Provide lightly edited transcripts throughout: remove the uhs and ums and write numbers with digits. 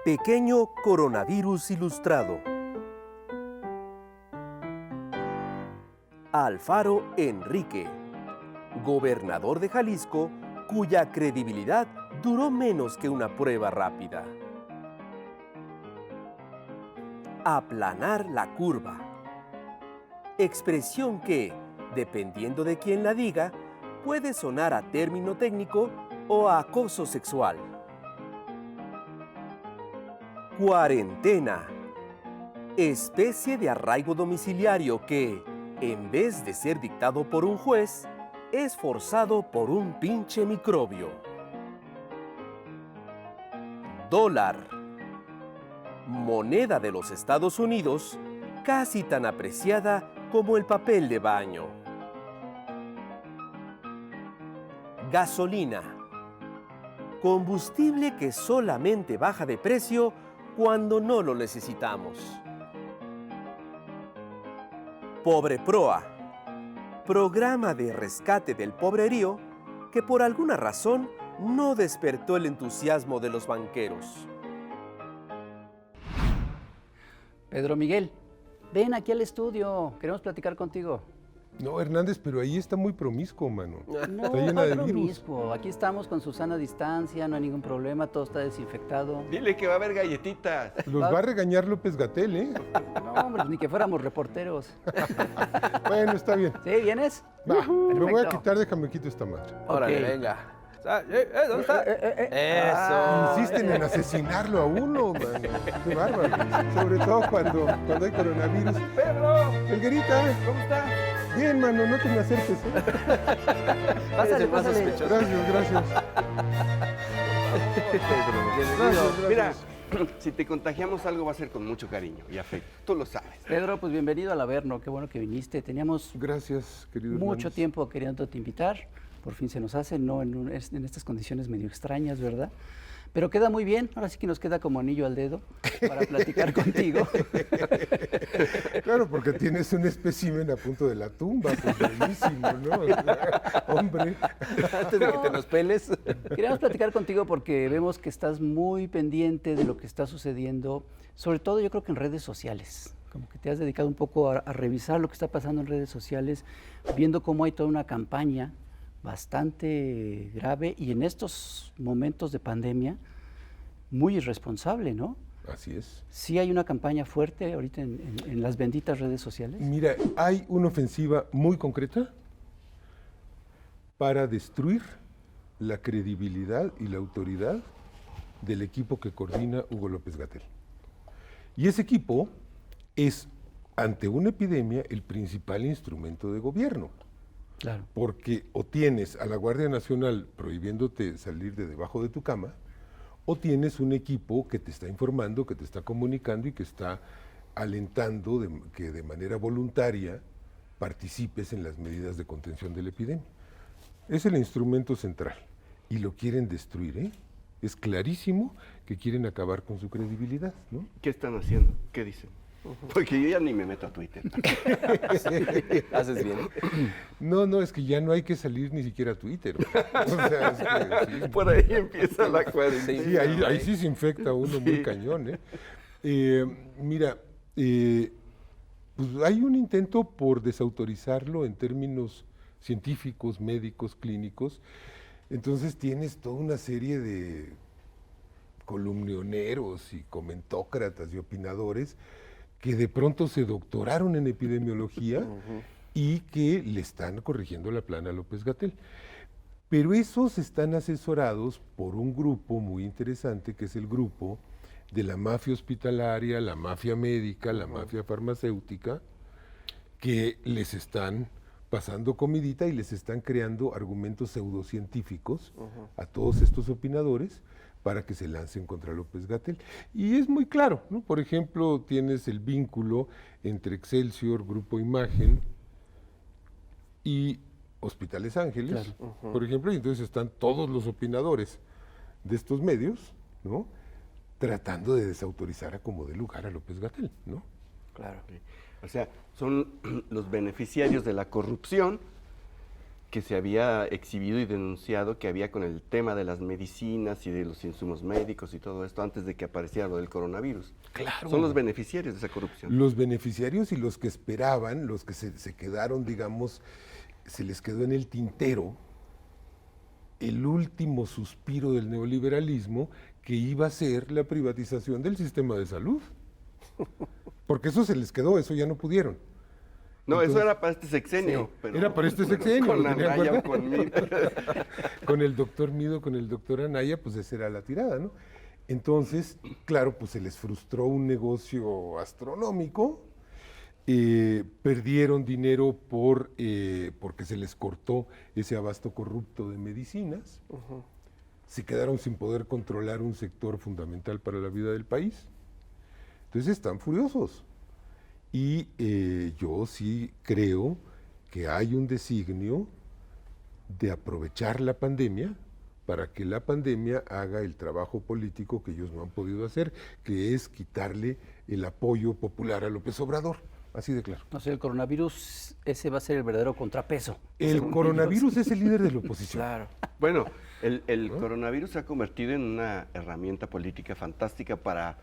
Pequeño coronavirus ilustrado. Alfaro Enrique, gobernador de Jalisco, cuya credibilidad duró menos que una prueba rápida. Aplanar la curva. Expresión que, dependiendo de quién la diga, puede sonar a término técnico o a acoso sexual. Cuarentena. Especie de arraigo domiciliario que, en vez de ser dictado por un juez, es forzado por un pinche microbio. Dólar. Moneda de los Estados Unidos, casi tan apreciada como el papel de baño. Gasolina. Combustible que solamente baja de precio cuando no lo necesitamos. Pobreproa. Programa de rescate del pobrerío que por alguna razón no despertó el entusiasmo de los banqueros. Pedro Miguel, ven aquí al estudio, queremos platicar contigo. No, Hernández, pero ahí está muy promiscuo, mano. No, Está llena de virus. promiscuo. Aquí estamos con Susana a distancia, no hay ningún problema, todo está desinfectado. Dile que va a haber galletitas. Los va a regañar López-Gatell, ¿eh? No, hombre, ni que fuéramos reporteros. Bueno, está bien. ¿Sí? ¿Vienes? Va, me voy a Perfecto. quitar, déjame quito esta madre. Órale, Ok. venga. ¿Dónde está? Ah. Insisten en asesinarlo a uno, man. Qué bárbaro. Sobre todo cuando hay coronavirus. ¡Pedro! Elguerita, ¿Cómo está? bien, mano, no te me acerques, ¿eh? Pásale, Eres el más pásale. sospechoso. Gracias. Gracias. Mira, si te contagiamos algo va a ser con mucho cariño y afecto. Tú lo sabes. Pedro, pues bienvenido al Averno, qué bueno que viniste. Teníamos Gracias, querido mucho Hernández. tiempo queriéndote invitar, por fin se nos hace, no en estas condiciones medio extrañas, ¿verdad? Pero queda muy bien, ahora sí que nos queda como anillo al dedo para platicar contigo. Claro, porque tienes un espécimen a punto de la tumba, pues buenísimo, ¿no? O sea, hombre. Antes de que te nos peles. Queríamos platicar contigo porque vemos que estás muy pendiente de lo que está sucediendo, sobre todo yo creo que en redes sociales. Como que te has dedicado un poco a revisar lo que está pasando en redes sociales, viendo cómo hay toda una campaña bastante grave y en estos momentos de pandemia muy irresponsable, ¿no? Así es. Sí hay una campaña fuerte ahorita en las benditas redes sociales. Mira, hay una ofensiva muy concreta para destruir la credibilidad y la autoridad del equipo que coordina Hugo López-Gatell. Y ese equipo es, ante una epidemia, el principal instrumento de gobierno. Claro. Porque o tienes a la Guardia Nacional prohibiéndote salir de debajo de tu cama, o tienes un equipo que te está informando, que te está comunicando y que está alentando que de manera voluntaria participes en las medidas de contención de la epidemia. Es el instrumento central y lo quieren destruir, ¿eh? Es clarísimo que quieren acabar con su credibilidad, ¿no? ¿Qué están haciendo? ¿Qué dicen? Porque yo ya ni me meto a Twitter. Haces bien. No, es que ya no hay que salir ni siquiera a Twitter. O sea, es que, sí. Por ahí empieza la cuarentena. Sí, ahí sí se infecta uno muy cañón, Mira, pues hay un intento por desautorizarlo en términos científicos, médicos, clínicos. Entonces tienes toda una serie de columnioneros y comentócratas y opinadores que de pronto se doctoraron en epidemiología y que le están corrigiendo la plana a López-Gatell. Pero esos están asesorados por un grupo muy interesante, que es el grupo de la mafia hospitalaria, la mafia médica, la mafia farmacéutica, que les están pasando comidita y les están creando argumentos pseudocientíficos a todos estos opinadores para que se lancen contra López-Gatell. Y es muy claro, ¿no? Por ejemplo, tienes el vínculo entre Excelsior, Grupo Imagen y Hospitales Ángeles, Claro. por ejemplo, y entonces están todos los opinadores de estos medios, ¿no? Tratando de desautorizar a como dé lugar a López-Gatell, ¿no? Claro. O sea, son los beneficiarios de la corrupción que se había exhibido y denunciado que había con el tema de las medicinas y de los insumos médicos y todo esto antes de que apareciera lo del coronavirus. Claro. Son los beneficiarios de esa corrupción. Los beneficiarios y los que esperaban, los que se quedaron, digamos, se les quedó en el tintero el último suspiro del neoliberalismo, que iba a ser la privatización del sistema de salud. Porque eso se les quedó, eso ya no pudieron. No, Entonces, eso era para este sexenio. sí, pero, era para este sexenio. Con ¿lo tenía Anaya o guardado? conmigo. Con el doctor Mido, con el doctor Anaya, pues esa era la tirada, ¿no? Entonces, claro, pues se les frustró un negocio astronómico, perdieron dinero porque se les cortó ese abasto corrupto de medicinas, se quedaron sin poder controlar un sector fundamental para la vida del país. Entonces están furiosos. Y yo sí creo que hay un designio de aprovechar la pandemia para que la pandemia haga el trabajo político que ellos no han podido hacer, que es quitarle el apoyo popular a López Obrador. Así de claro. No sé, el coronavirus, ese va a ser el verdadero contrapeso. El coronavirus es el líder de la oposición. Claro. Bueno, el coronavirus se ha convertido en una herramienta política fantástica para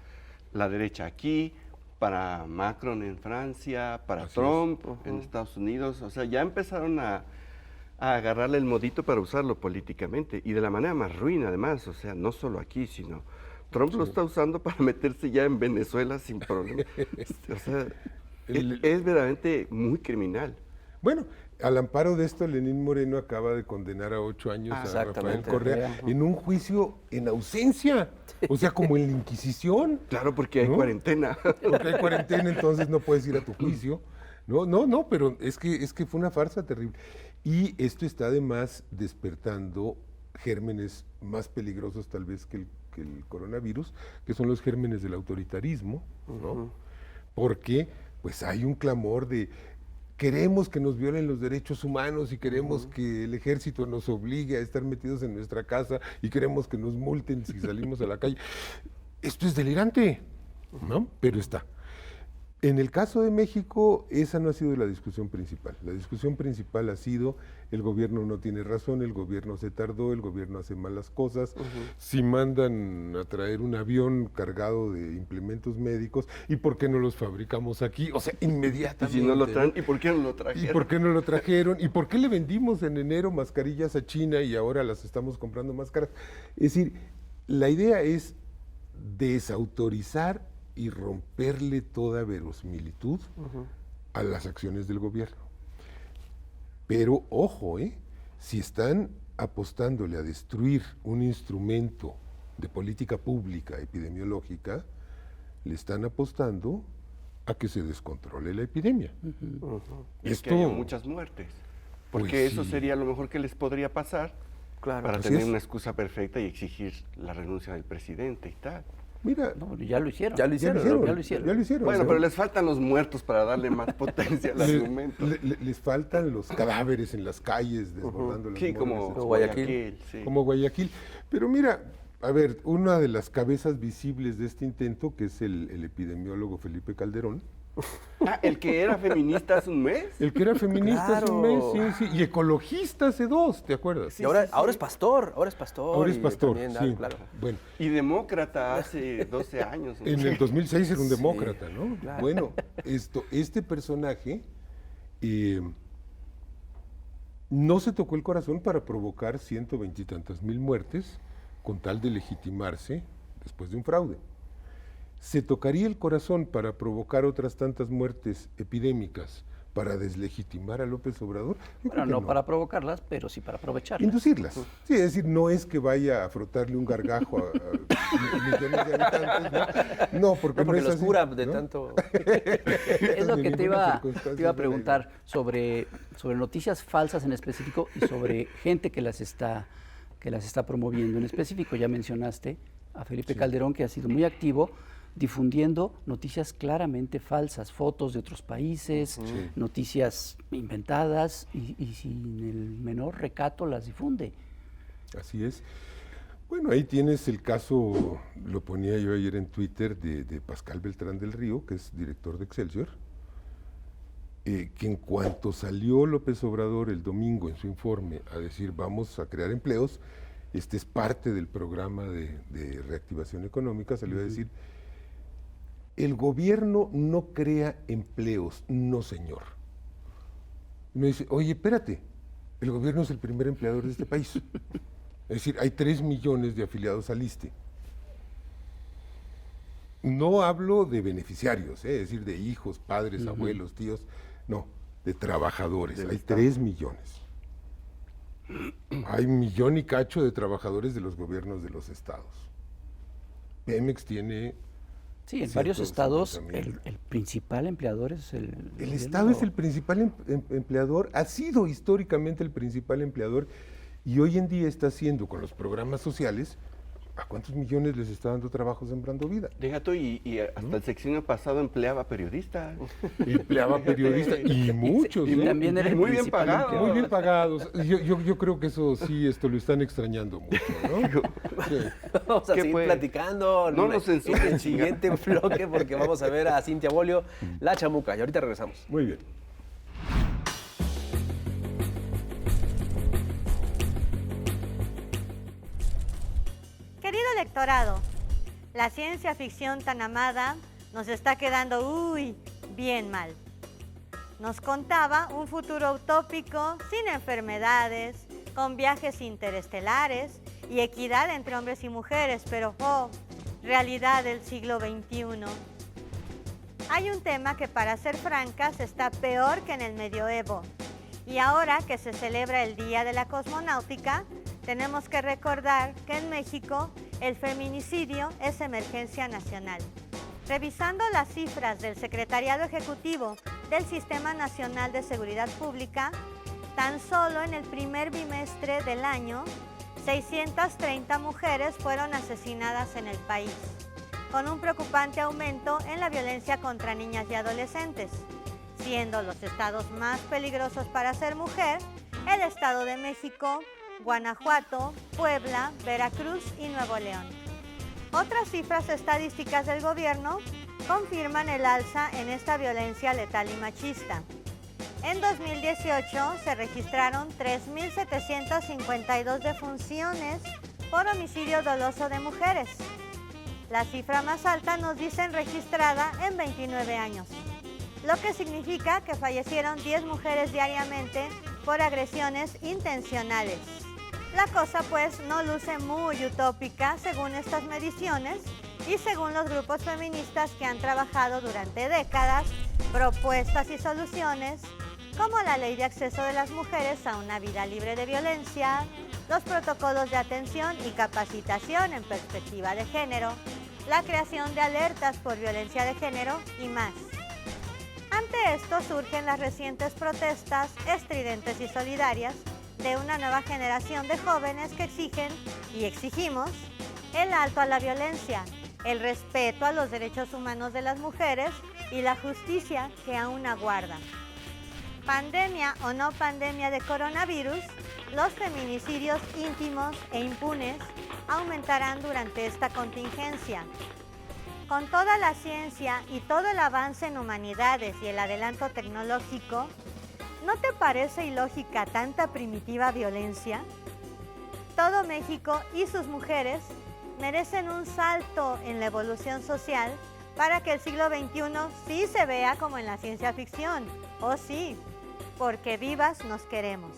la derecha aquí, para Macron en Francia, para Así Trump en Estados Unidos. O sea, ya empezaron a agarrarle el modito para usarlo políticamente y de la manera más ruin además. O sea, no solo aquí, sino Trump lo está usando para meterse ya en Venezuela sin problema. O sea, es verdaderamente muy criminal. Bueno, al amparo de esto, Lenín Moreno acaba de condenar a 8 años a Rafael exactamente. Correa en un juicio en ausencia, o sea, como en la Inquisición. Claro, porque hay ¿No? cuarentena. Porque hay cuarentena, entonces no puedes ir a tu juicio. No, pero es que fue una farsa terrible. Y esto está además despertando gérmenes más peligrosos tal vez que el coronavirus, que son los gérmenes del autoritarismo, ¿no? Porque pues hay un clamor de queremos que nos violen los derechos humanos y queremos que el ejército nos obligue a estar metidos en nuestra casa y queremos que nos multen si salimos a la calle. Esto es delirante, ¿no? Pero está. En el caso de México, esa no ha sido la discusión principal. La discusión principal ha sido el gobierno no tiene razón, el gobierno se tardó, el gobierno hace malas cosas. Si mandan a traer un avión cargado de implementos médicos, ¿y por qué no los fabricamos aquí? O sea, Y inmediatamente. si no lo traen, ¿no? ¿y por qué no lo ¿Y trajeron? por qué no lo trajeron? ¿Y por qué le vendimos en enero mascarillas a China y ahora las estamos comprando más caras? Es decir, la idea es desautorizar y romperle toda verosimilitud a las acciones del gobierno. Pero ojo, si están apostándole a destruir un instrumento de política pública epidemiológica, le están apostando a que se descontrole la epidemia. Y es que haya muchas muertes. Porque Pues eso sí. sería lo mejor que les podría pasar Claro. para Así tener es. una excusa perfecta y exigir la renuncia del presidente y tal. Mira, No, ya lo hicieron. Ya lo hicieron. Ya lo hicieron. ya lo hicieron. Bueno, ¿no? pero les faltan los muertos para darle más potencia al argumento. Les faltan los cadáveres en las calles desbordando las Sí, morgues, como etcétera. Guayaquil. sí. Como Guayaquil. Pero mira, a ver, una de las cabezas visibles de este intento, que es el epidemiólogo Felipe Calderón, Ah, el que era feminista hace un mes. el que era feminista hace un mes, Claro. sí, y ecologista hace 2, ¿te acuerdas? Y ahora es pastor, ahora es pastor. Ahora es y pastor, también, sí. claro. Bueno, Y demócrata hace 12 años. ¿no? en el 2006 era un Sí, demócrata, ¿no? claro. Bueno, este personaje no se tocó el corazón para provocar 120 y tantas mil muertes con tal de legitimarse después de un fraude. ¿Se tocaría el corazón para provocar otras tantas muertes epidémicas para deslegitimar a López Obrador? Yo creo Bueno, que no para provocarlas, pero sí para aprovecharlas. Inducirlas. Sí, es decir, no es que vaya a frotarle un gargajo a millones de habitantes, ¿no? No, porque No, porque es los así, cura de ¿no? tanto. Es lo De que te ninguna iba circunstancia a de la preguntar sobre noticias falsas en específico y sobre gente que las está promoviendo en específico. Ya mencionaste a Felipe Calderón, que ha sido muy activo difundiendo noticias claramente falsas, fotos de otros países, noticias inventadas y sin el menor recato las difunde. Así es. Bueno, ahí tienes el caso, lo ponía yo ayer en Twitter, de Pascal Beltrán del Río, que es director de Excelsior, que en cuanto salió López Obrador el domingo en su informe a decir vamos a crear empleos, este es parte del programa de reactivación económica, salió a decir, el gobierno no crea empleos, no señor. Y me dice, oye, espérate, el gobierno es el primer empleador de este país. Es decir, hay 3 millones de afiliados al ISSSTE. No hablo de beneficiarios, es decir, de hijos, padres, abuelos, tíos, no, de trabajadores, hay 3 millones. Hay 1 millón y cacho de trabajadores de los gobiernos de los estados. Pemex tiene... Sí, en varios estados el principal empleador es el Estado es el principal empleador, ha sido históricamente el principal empleador y hoy en día está haciendo con los programas sociales, ¿a cuántos millones les está dando trabajo Sembrando Vida? Deja tú, y hasta el sexenio pasado empleaba periodistas. Empleaba periodistas y muchos. Y también era el muy bien principal pagado. empleador. Muy bien pagados. Yo creo que eso sí, lo están extrañando mucho, ¿no? Sí. Vamos a ¿Qué seguir fue? platicando No nos censuren, en el siguiente bloque porque vamos a ver a Cintia Bolio, La Chamuca, y ahorita regresamos. Muy bien. Querido electorado, la ciencia ficción tan amada nos está quedando, bien mal. Nos contaba un futuro utópico, sin enfermedades, con viajes interestelares y equidad entre hombres y mujeres, pero realidad del siglo XXI. Hay un tema que, para ser francas, está peor que en el medioevo. Y ahora que se celebra el Día de la Cosmonáutica, tenemos que recordar que en México el feminicidio es emergencia nacional. Revisando las cifras del Secretariado Ejecutivo del Sistema Nacional de Seguridad Pública, tan solo en el primer bimestre del año, 630 mujeres fueron asesinadas en el país, con un preocupante aumento en la violencia contra niñas y adolescentes, siendo los estados más peligrosos para ser mujer el Estado de México, Guanajuato, Puebla, Veracruz y Nuevo León. Otras cifras estadísticas del gobierno confirman el alza en esta violencia letal y machista. En 2018 se registraron 3.752 defunciones por homicidio doloso de mujeres. La cifra más alta, nos dicen, registrada en 29 años, lo que significa que fallecieron 10 mujeres diariamente por agresiones intencionales. La cosa pues no luce muy utópica según estas mediciones y según los grupos feministas que han trabajado durante décadas propuestas y soluciones como la Ley de Acceso de las Mujeres a una Vida Libre de Violencia, los protocolos de atención y capacitación en perspectiva de género, la creación de alertas por violencia de género y más. Ante esto surgen las recientes protestas estridentes y solidarias de una nueva generación de jóvenes que exigen y exigimos el alto a la violencia, el respeto a los derechos humanos de las mujeres y la justicia que aún aguarda. Pandemia o no pandemia de coronavirus, los feminicidios íntimos e impunes aumentarán durante esta contingencia. Con toda la ciencia y todo el avance en humanidades y el adelanto tecnológico, ¿no te parece ilógica tanta primitiva violencia? Todo México y sus mujeres merecen un salto en la evolución social para que el siglo XXI sí se vea como en la ciencia ficción. Oh sí, porque vivas nos queremos.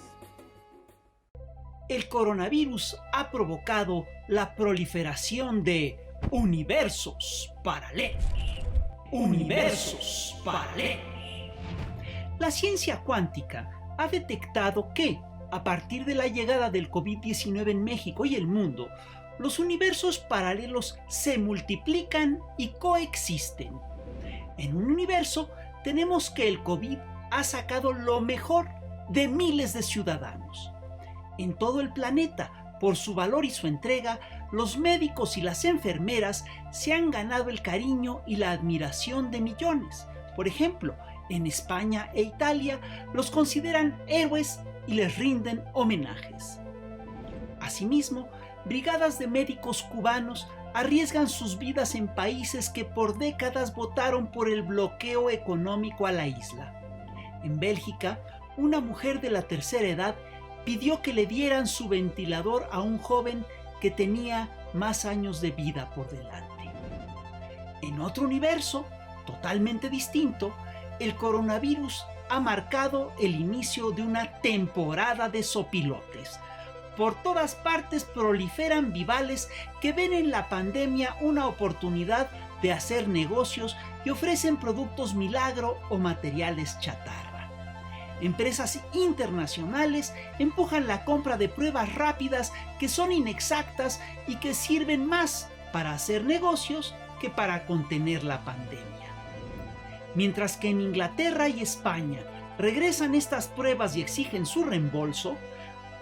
El coronavirus ha provocado la proliferación de universos paralelos. Universos paralelos. La ciencia cuántica ha detectado que, a partir de la llegada del COVID-19 en México y el mundo, los universos paralelos se multiplican y coexisten. En un universo tenemos que el COVID ha sacado lo mejor de miles de ciudadanos. En todo el planeta, por su valor y su entrega, los médicos y las enfermeras se han ganado el cariño y la admiración de millones. Por ejemplo, en España e Italia los consideran héroes y les rinden homenajes. Asimismo, brigadas de médicos cubanos arriesgan sus vidas en países que por décadas votaron por el bloqueo económico a la isla. En Bélgica, una mujer de la tercera edad pidió que le dieran su ventilador a un joven que tenía más años de vida por delante. En otro universo, totalmente distinto, el coronavirus ha marcado el inicio de una temporada de sopilotes. Por todas partes proliferan vivales que ven en la pandemia una oportunidad de hacer negocios y ofrecen productos milagro o materiales chatarra. Empresas internacionales empujan la compra de pruebas rápidas que son inexactas y que sirven más para hacer negocios que para contener la pandemia. Mientras que en Inglaterra y España regresan estas pruebas y exigen su reembolso,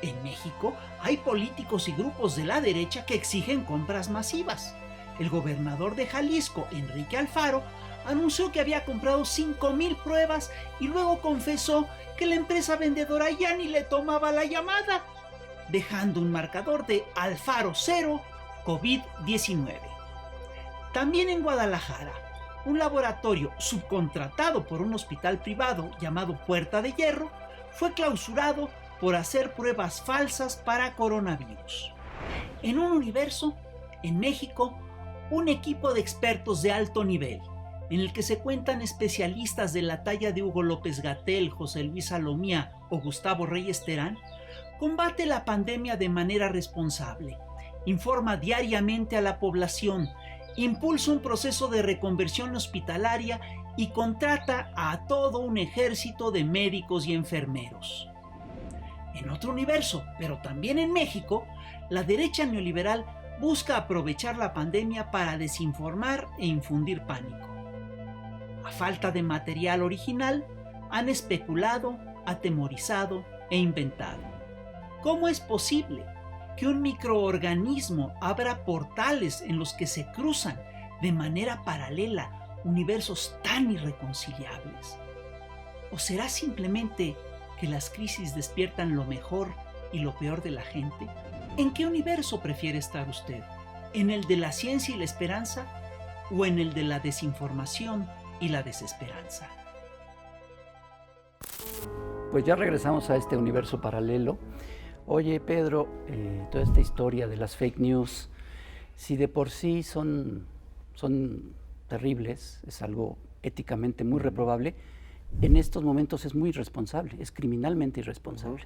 en México hay políticos y grupos de la derecha que exigen compras masivas. El gobernador de Jalisco, Enrique Alfaro, anunció que había comprado 5,000 pruebas y luego confesó que la empresa vendedora ya ni le tomaba la llamada, dejando un marcador de Alfaro 0, COVID-19. También en Guadalajara, un laboratorio subcontratado por un hospital privado llamado Puerta de Hierro fue clausurado por hacer pruebas falsas para coronavirus. En un universo, en México, un equipo de expertos de alto nivel, en el que se cuentan especialistas de la talla de Hugo López-Gatell, José Luis Salomía o Gustavo Reyes Terán, combate la pandemia de manera responsable, informa diariamente a la población, impulsa un proceso de reconversión hospitalaria y contrata a todo un ejército de médicos y enfermeros. En otro universo, pero también en México, la derecha neoliberal busca aprovechar la pandemia para desinformar e infundir pánico. A falta de material original, han especulado, atemorizado e inventado. ¿Cómo es posible que un microorganismo abra portales en los que se cruzan de manera paralela universos tan irreconciliables? ¿O será simplemente que las crisis despiertan lo mejor y lo peor de la gente? ¿En qué universo prefiere estar usted? ¿En el de la ciencia y la esperanza o en el de la desinformación y la desesperanza? Pues ya regresamos a este universo paralelo. Oye, Pedro, toda esta historia de las fake news, si de por sí son terribles, es algo éticamente muy reprobable, en estos momentos es muy irresponsable, es criminalmente irresponsable.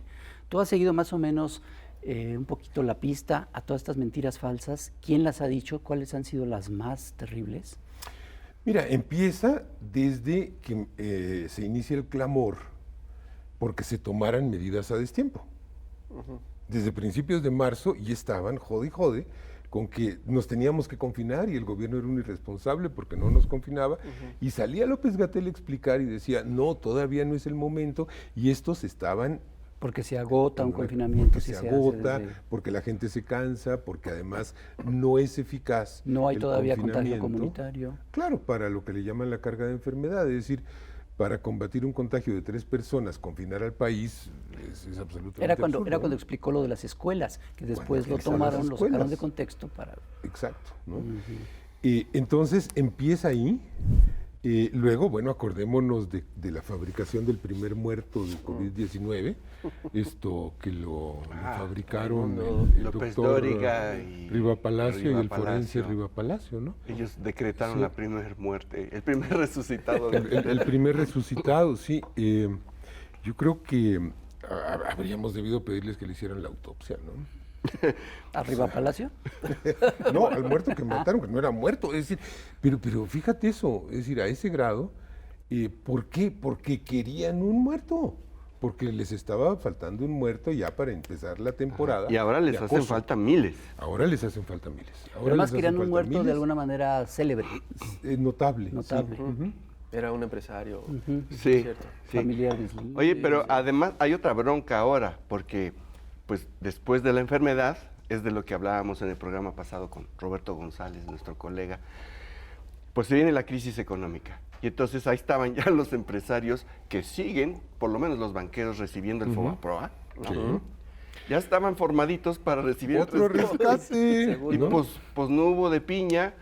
Tú has seguido más o menos un poquito la pista a todas estas mentiras falsas. ¿Quién las ha dicho? ¿Cuáles han sido las más terribles? Mira, empieza desde que se inicia el clamor porque se tomaran medidas a destiempo. Desde principios de marzo ya estaban jode y jode con que nos teníamos que confinar y el gobierno era un irresponsable porque no nos confinaba, y salía López-Gatell a explicar y decía, no, todavía no es el momento, y estos estaban... Porque se agota un confinamiento. Porque se agota, porque la gente se cansa, porque además no es eficaz. No hay todavía contagio comunitario. Claro, para lo que le llaman la carga de enfermedad, es decir, para combatir un contagio de 3 personas, confinar al país es absolutamente absurdo. Era cuando explicó lo de las escuelas, que después lo tomaron, lo sacaron de contexto para... Exacto, ¿no? Entonces empieza ahí. Luego, bueno, acordémonos de la fabricación del primer muerto de COVID-19, esto que lo fabricaron el López doctor Dóriga y Riva Palacio y el Palacio. forense Riva Palacio, ¿no? Ellos decretaron la primera muerte, el primer resucitado. El primer resucitado, sí. Yo creo que habríamos debido pedirles que le hicieran la autopsia, ¿no? ¿Arriba Palacio? No, al muerto que mataron, que no era muerto. Es decir, pero fíjate eso, es decir, a ese grado, ¿por qué? Porque querían un muerto, porque les estaba faltando un muerto ya para empezar la temporada. Y ahora les hacen falta miles. Ahora les hacen falta miles. Además querían un muerto de alguna manera célebre. Notable. Notable. Sí. Era un empresario. Sí, Cierto. sí. Familiares. Oye, pero además hay otra bronca ahora, porque pues después de la enfermedad, es de lo que hablábamos en el programa pasado con Roberto González, nuestro colega, pues se viene la crisis económica. Y entonces ahí estaban ya los empresarios que siguen, por lo menos los banqueros, recibiendo el FOBAPROA, ¿no? Sí. Ya estaban formaditos para recibir Otro el rescate. rescate. Y ¿no? pues no hubo de piña.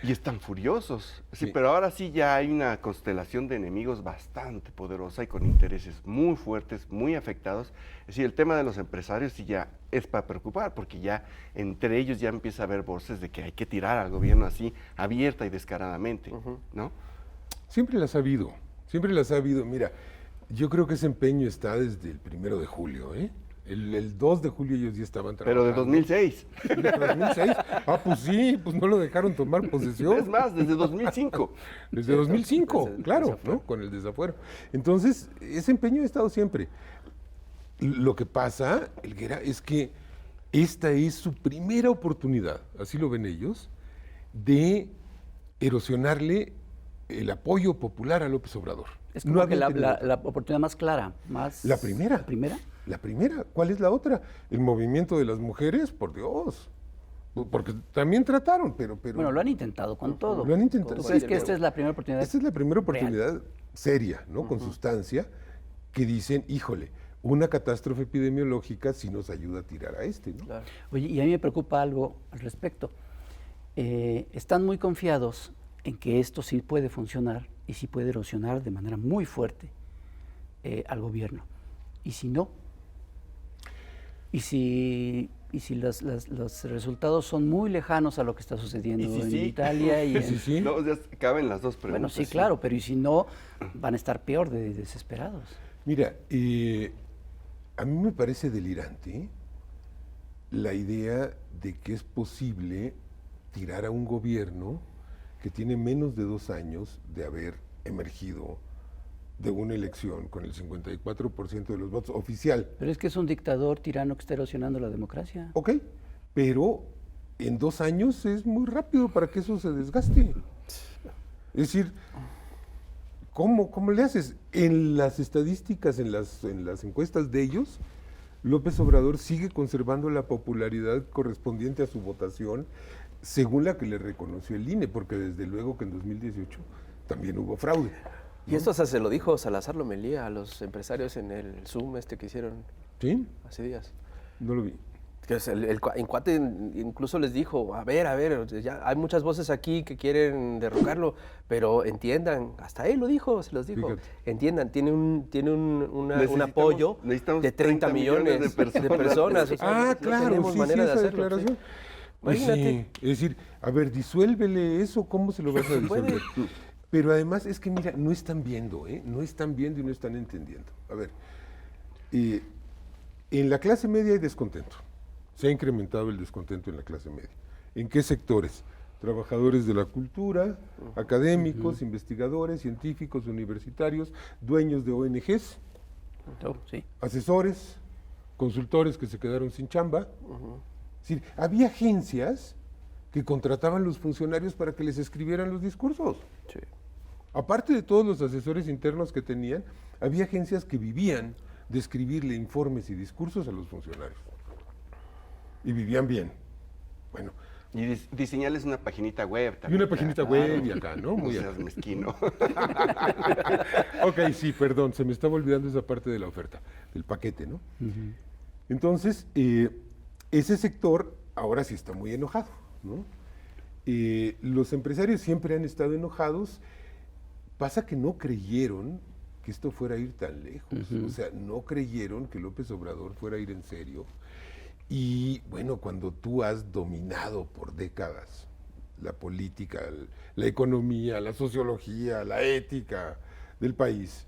Y están furiosos. Sí, Sí. pero ahora sí ya hay una constelación de enemigos bastante poderosa y con intereses muy fuertes, muy afectados. Es decir, el tema de los empresarios sí ya es para preocupar, porque ya entre ellos ya empieza a haber voces de que hay que tirar al gobierno así, abierta y descaradamente, ¿no? Siempre las ha habido, siempre las ha habido. Mira, yo creo que ese empeño está desde el 1 de julio, ¿eh? El 2 de julio ellos ya estaban Pero trabajando. de 2006. ¿De 2006? Ah, pues sí, pues no lo dejaron tomar posesión. Es más, desde 2005. Desde 2005, Desde el claro, desafuero. ¿no? Con el desafuero. Entonces, ese empeño ha estado siempre. Lo que pasa, Helguera, es que esta es su primera oportunidad, así lo ven ellos, de erosionarle el apoyo popular a López Obrador. Es como que habían la, tenido la- otra. la oportunidad más clara, más... La primera. ¿La primera? La primera. ¿Cuál es la otra? El movimiento de las mujeres, por Dios. Porque también trataron, pero... Bueno, lo han intentado con todo. Lo han intentado. ¿Tú Sí, crees que pero- esta es la primera oportunidad? Esta es la primera real? oportunidad seria, ¿no? Con sustancia, que dicen, híjole, una catástrofe epidemiológica sí nos ayuda a tirar a este, ¿no? Claro. Oye, y a mí me preocupa algo al respecto. Están muy confiados en que esto sí puede funcionar y sí puede erosionar de manera muy fuerte al gobierno. ¿Y si no? ¿Y si los resultados son muy lejanos a lo que está sucediendo ¿Y si en sí? Italia? Y Sí, sí. No, ya caben las dos preguntas. Bueno, sí, claro, pero ¿y si no? Van a estar peor de desesperados. Mira, a mí me parece delirante la idea de que es posible tirar a un gobierno que tiene menos de 2 años de haber emergido de una elección con el 54% de los votos oficial. Pero es que es un dictador tirano que está erosionando la democracia. Ok, pero en 2 años es muy rápido para que eso se desgaste. Es decir, ¿cómo le haces? En las estadísticas, en las encuestas de ellos, López Obrador sigue conservando la popularidad correspondiente a su votación según la que le reconoció el INE, porque desde luego que en 2018 también hubo fraude. Y esto hasta se lo dijo Salazar Lomelía a los empresarios en el Zoom que hicieron ¿Sí? hace días. No lo vi. Que es el cuate incluso les dijo, a ver, ya hay muchas voces aquí que quieren derrocarlo, pero entiendan, hasta él lo dijo, se los dijo, Fíjate. entiendan, tiene un Necesitamos- apoyo necesitamos de 30 millones de personas. o sea, Ah, no claro, tenemos sí, manera sí, de esa hacerlo. declaración. sí. Pues Imagínate. sí, es decir, a ver, disuélvele eso, ¿cómo se lo vas a Se puede. disolver? Pero además es que, mira, no están viendo, ¿eh? No están viendo y no están entendiendo. A ver, en la clase media hay descontento. Se ha incrementado el descontento en la clase media. ¿En qué sectores? Trabajadores de la cultura, académicos, investigadores, científicos, universitarios, dueños de ONGs, Sí. asesores, consultores que se quedaron sin chamba. Es decir, había agencias que contrataban los funcionarios para que les escribieran los discursos. Sí. Aparte de todos los asesores internos que tenían, había agencias que vivían de escribirle informes y discursos a los funcionarios. Y vivían bien. Bueno, Y diseñarles una paginita web y también. una paginita web y acá, ¿no? No Muy seas acá. mezquino. Ok, sí, perdón, se me estaba olvidando esa parte de la oferta, del paquete, ¿no? Entonces, ese sector ahora sí está muy enojado, ¿no? Los empresarios siempre han estado enojados. Pasa que no creyeron que esto fuera a ir tan lejos. O sea, no creyeron que López Obrador fuera a ir en serio. Y bueno, cuando tú has dominado por décadas la política, la economía, la sociología, la ética del país,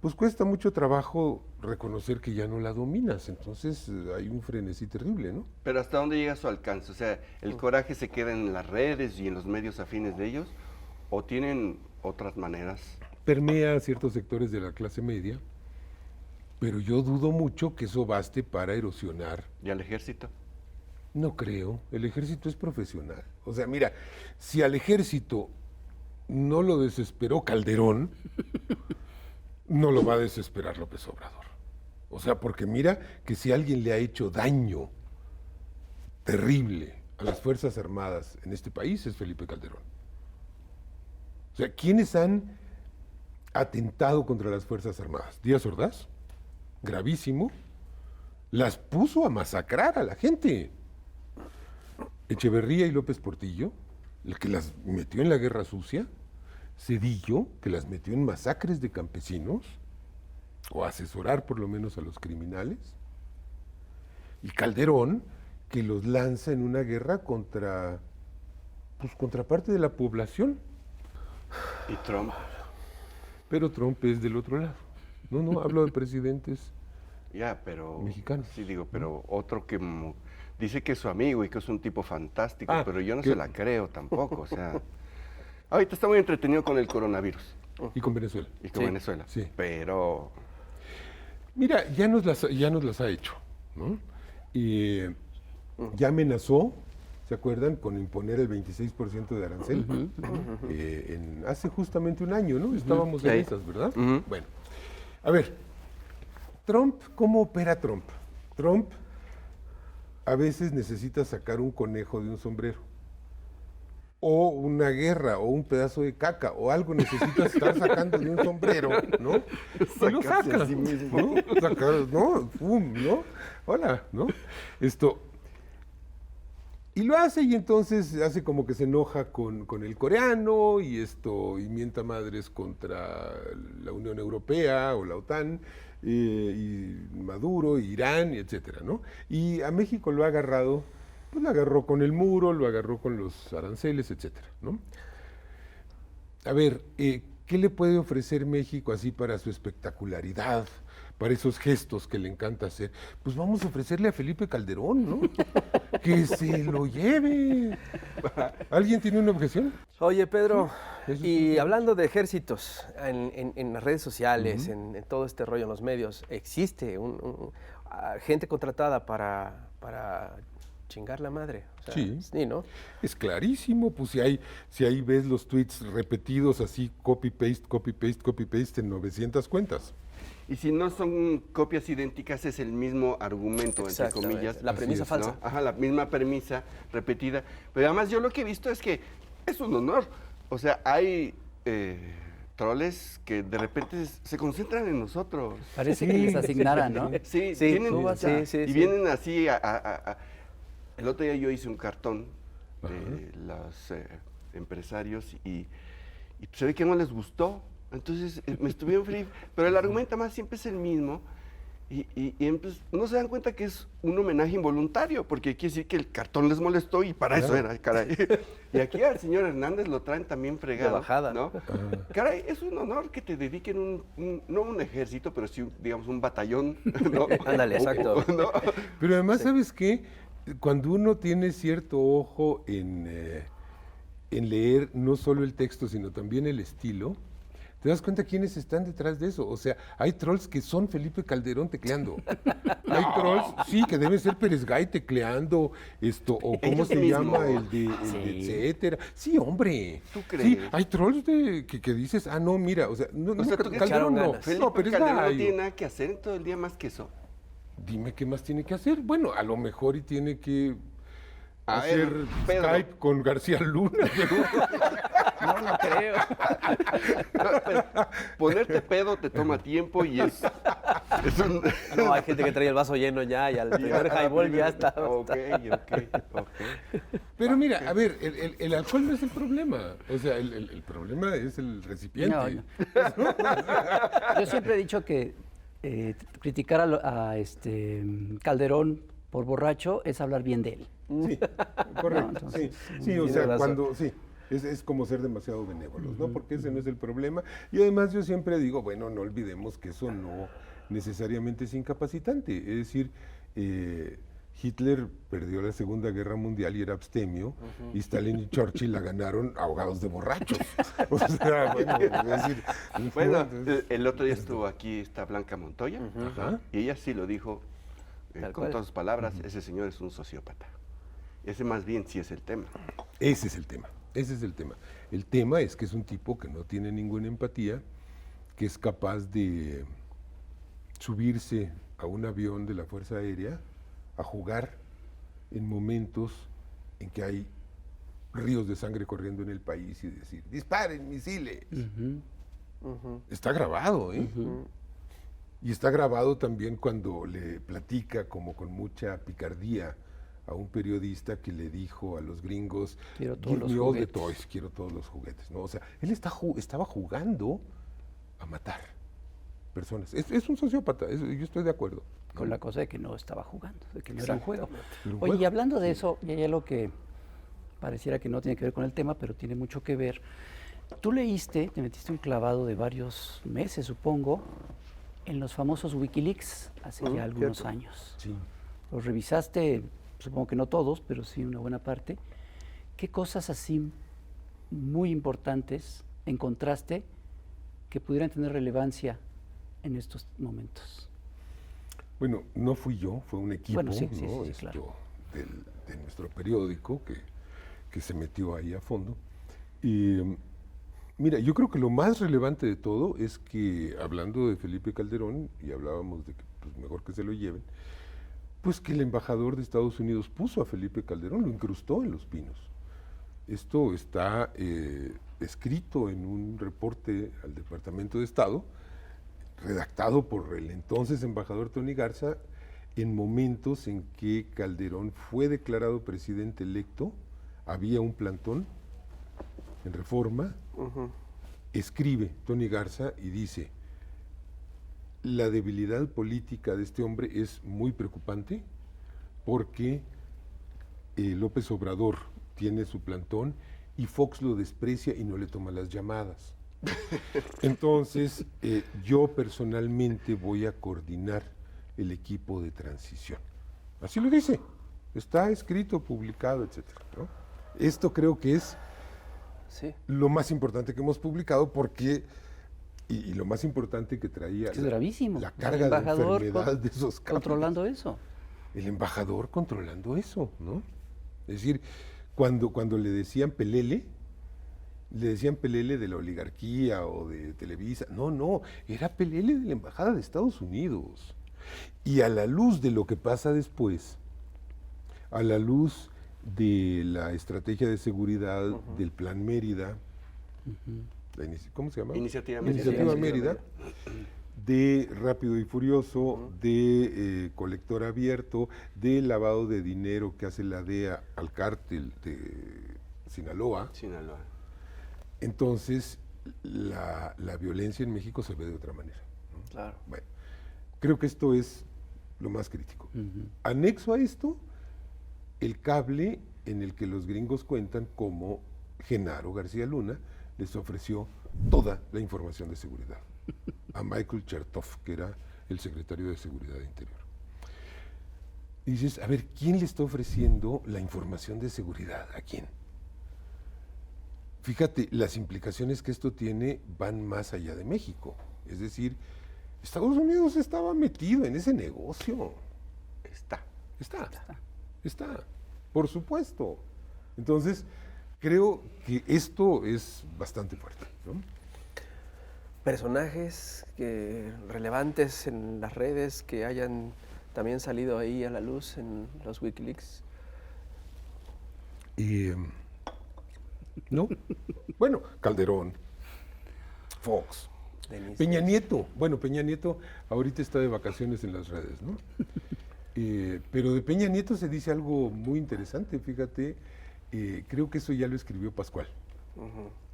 pues cuesta mucho trabajo reconocer que ya no la dominas. Entonces hay un frenesí terrible, ¿no? Pero ¿hasta dónde llega su alcance? O sea, ¿el coraje se queda en las redes y en los medios afines de ellos? ¿O tienen otras maneras? Permea a ciertos sectores de la clase media, pero yo dudo mucho que eso baste para erosionar. ¿Y al ejército? No creo, el ejército es profesional. O sea, mira, si al ejército no lo desesperó Calderón, no lo va a desesperar López Obrador. O sea, porque mira que si alguien le ha hecho daño terrible a las Fuerzas Armadas en este país es Felipe Calderón. O sea, ¿quiénes han atentado contra las Fuerzas Armadas? Díaz Ordaz, gravísimo, las puso a masacrar a la gente. Echeverría y López Portillo, el que las metió en la guerra sucia, Zedillo, que las metió en masacres de campesinos, o asesorar por lo menos a los criminales, y Calderón, que los lanza en una guerra contra parte de la población. Y Trump. Pero Trump es del otro lado. No, hablo de presidentes Ya, pero... mexicanos. Sí, digo, pero otro que dice que es su amigo y que es un tipo fantástico, pero yo no se la creo tampoco, o sea... Ahorita está muy entretenido con el coronavirus Y con Venezuela. y con Venezuela, Sí. pero... Mira, ya nos las ha hecho, ¿no? Y ya amenazó, ¿se acuerdan? Con imponer el 26% de arancel. Hace justamente un año, ¿no? Estábamos en Sí. esas, ¿verdad? Ujú. Bueno, a ver, Trump, ¿cómo opera Trump? Trump a veces necesita sacar un conejo de un sombrero, o una guerra, o un pedazo de caca, o algo necesita estar sacando de un sombrero, ¿no? Y lo Sacarse saca, a sí mismo. ¿no? ¿No? ¡Pum! ¿No? Hola, ¿no? Y lo hace, y entonces hace como que se enoja con el coreano, y mienta madres contra la Unión Europea o la OTAN, y Maduro, Irán, y etcétera, ¿no? Y a México lo ha agarrado, pues lo agarró con el muro, lo agarró con los aranceles, etcétera, ¿no? A ver, ¿qué le puede ofrecer México así para su espectacularidad, para esos gestos que le encanta hacer? Pues vamos a ofrecerle a Felipe Calderón, ¿no? Que se lo lleve. ¿Alguien tiene una objeción? Oye, Pedro, Eso y sí. hablando de ejércitos, en las redes sociales, en todo este rollo en los medios, ¿existe gente contratada para chingar la madre? O sea, Sí. ¿no? Es clarísimo, pues si ahí ves los tweets repetidos así, copy-paste, copy-paste, copy-paste en 900 cuentas. Y si no son copias idénticas, es el mismo argumento, entre Exactamente, comillas. la premisa es, falsa. ¿no? Ajá, la misma premisa repetida. Pero además yo lo que he visto es que es un honor. O sea, hay troles que de repente se concentran en nosotros. Parece que les asignaran, ¿no? Sí, Sí, vienen, sí, y sí. vienen así El otro día yo hice un cartón de los empresarios y se ve que no les gustó. Entonces me estuvieron feliz, pero el argumento más siempre es el mismo y pues, no se dan cuenta que es un homenaje involuntario, porque quiere decir que el cartón les molestó y para eso era, caray. Y aquí al señor Hernández lo traen también fregado. De bajada. ¿no? Caray, es un honor que te dediquen no un ejército, pero sí, digamos, un batallón. ¿no? Ándale, exacto. ¿no? Pero además, ¿sabes qué? Cuando uno tiene cierto ojo en leer no solo el texto, sino también el estilo, te das cuenta quiénes están detrás de eso. O sea, hay trolls que son Felipe Calderón tecleando. Hay trolls, sí, que deben ser Pérez Gay tecleando, o cómo Ellos se mismos. llama, el de etcétera. Sí, hombre. ¿Tú Sí, crees? hay trolls que dices, no, mira, o sea, O sea, ¿tú crees que echaron no, ganas? Felipe Pérez Calderón no Gay. tiene nada que hacer en todo el día más que eso. Dime qué más tiene que hacer. Bueno, a lo mejor y tiene que A hacer ver, Pedro. Skype con García Luna. No lo creo. Pero ponerte pedo te toma tiempo y es un... No, hay gente que trae el vaso lleno ya y al primer highball ya está. Ok. Pero mira, a ver, el alcohol no es el problema. O sea, el problema es el recipiente. No. Yo siempre he dicho que criticar a Calderón por borracho es hablar bien de él. Sí, correcto. No, entonces, sí, o tiene sea, razón. es como ser demasiado benévolos, ¿no? Porque ese no es el problema. Y además yo siempre digo, bueno, no olvidemos que eso no necesariamente es incapacitante. Es decir, Hitler perdió la Segunda Guerra Mundial y era abstemio, y Stalin y Churchill la ganaron ahogados de borrachos. O sea, bueno, es decir, Bueno, entonces, el otro día estuvo aquí esta Blanca Montoya Ajá. y ella sí lo dijo Tal con cual. todas sus palabras, ese señor es un sociópata. Ese más bien sí es el tema. ese es el tema. Ese es el tema. El tema es que es un tipo que no tiene ninguna empatía, que es capaz de subirse a un avión de la Fuerza Aérea a jugar en momentos en que hay ríos de sangre corriendo en el país y decir, disparen misiles. Está grabado, ¿eh? Y está grabado también cuando le platica como con mucha picardía a un periodista que le dijo a los gringos, quiero todos los "Give me all the juguetes". toys", quiero todos los juguetes, ¿no? O sea, él estaba jugando a matar personas. Es un sociópata, yo estoy de acuerdo. Con la cosa de que no estaba jugando, de que no era un juego. Era un Oye, juego. y hablando de eso, y hay algo que pareciera que no tiene que ver con el tema, pero tiene mucho que ver. Tú leíste, te metiste un clavado de varios meses, supongo, en los famosos Wikileaks hace ya algunos cierto. años. Sí. Los revisaste, supongo que no todos, pero sí una buena parte. ¿Qué cosas así muy importantes encontraste que pudieran tener relevancia en estos momentos? Bueno, no fui yo, fue un equipo, Bueno, sí, sí, ¿no? sí, claro. De nuestro periódico que se metió ahí a fondo. Y mira, yo creo que lo más relevante de todo es que, hablando de Felipe Calderón, y hablábamos de que pues, mejor que se lo lleven, pues que el embajador de Estados Unidos puso a Felipe Calderón, lo incrustó en Los Pinos. Esto está escrito en un reporte al Departamento de Estado, redactado por el entonces embajador Tony Garza, en momentos en que Calderón fue declarado presidente electo, había un plantón en Reforma, escribe Tony Garza y dice, la debilidad política de este hombre es muy preocupante porque López Obrador tiene su plantón y Fox lo desprecia y no le toma las llamadas. Entonces, yo personalmente voy a coordinar el equipo de transición. Así lo dice, está escrito, publicado, etcétera, ¿no? Esto creo que es Sí. lo más importante que hemos publicado porque, y lo más importante que traía Es gravísimo. la El carga de embajador enfermedad de esos cables. controlando eso. El embajador controlando eso, ¿no? Es decir, cuando le decían Pelele de la oligarquía o de Televisa. No, era Pelele de la Embajada de Estados Unidos. Y a la luz de lo que pasa después, a la luz de la estrategia de seguridad del Plan Mérida, ¿cómo se llama? Iniciativa Mérida, de Rápido y Furioso, de Colector Abierto, de lavado de dinero que hace la DEA al cártel de Sinaloa. Entonces, la violencia en México se ve de otra manera, ¿no? Claro. Bueno, creo que esto es lo más crítico. Anexo a esto, el cable en el que los gringos cuentan cómo Genaro García Luna les ofreció toda la información de seguridad a Michael Chertoff, que era el secretario de Seguridad Interior. Y dices, a ver, ¿quién le está ofreciendo la información de seguridad? ¿A quién? Fíjate, las implicaciones que esto tiene van más allá de México. Es decir, Estados Unidos estaba metido en ese negocio. Está, por supuesto. Entonces, creo que esto es bastante fuerte, ¿no? Personajes relevantes en las redes que hayan también salido ahí a la luz en los Wikileaks. No. Bueno, Calderón, Fox, Denise. Peña Nieto. Bueno, Peña Nieto ahorita está de vacaciones en las redes, ¿no? Pero de Peña Nieto se dice algo muy interesante, fíjate, creo que eso ya lo escribió Pascual,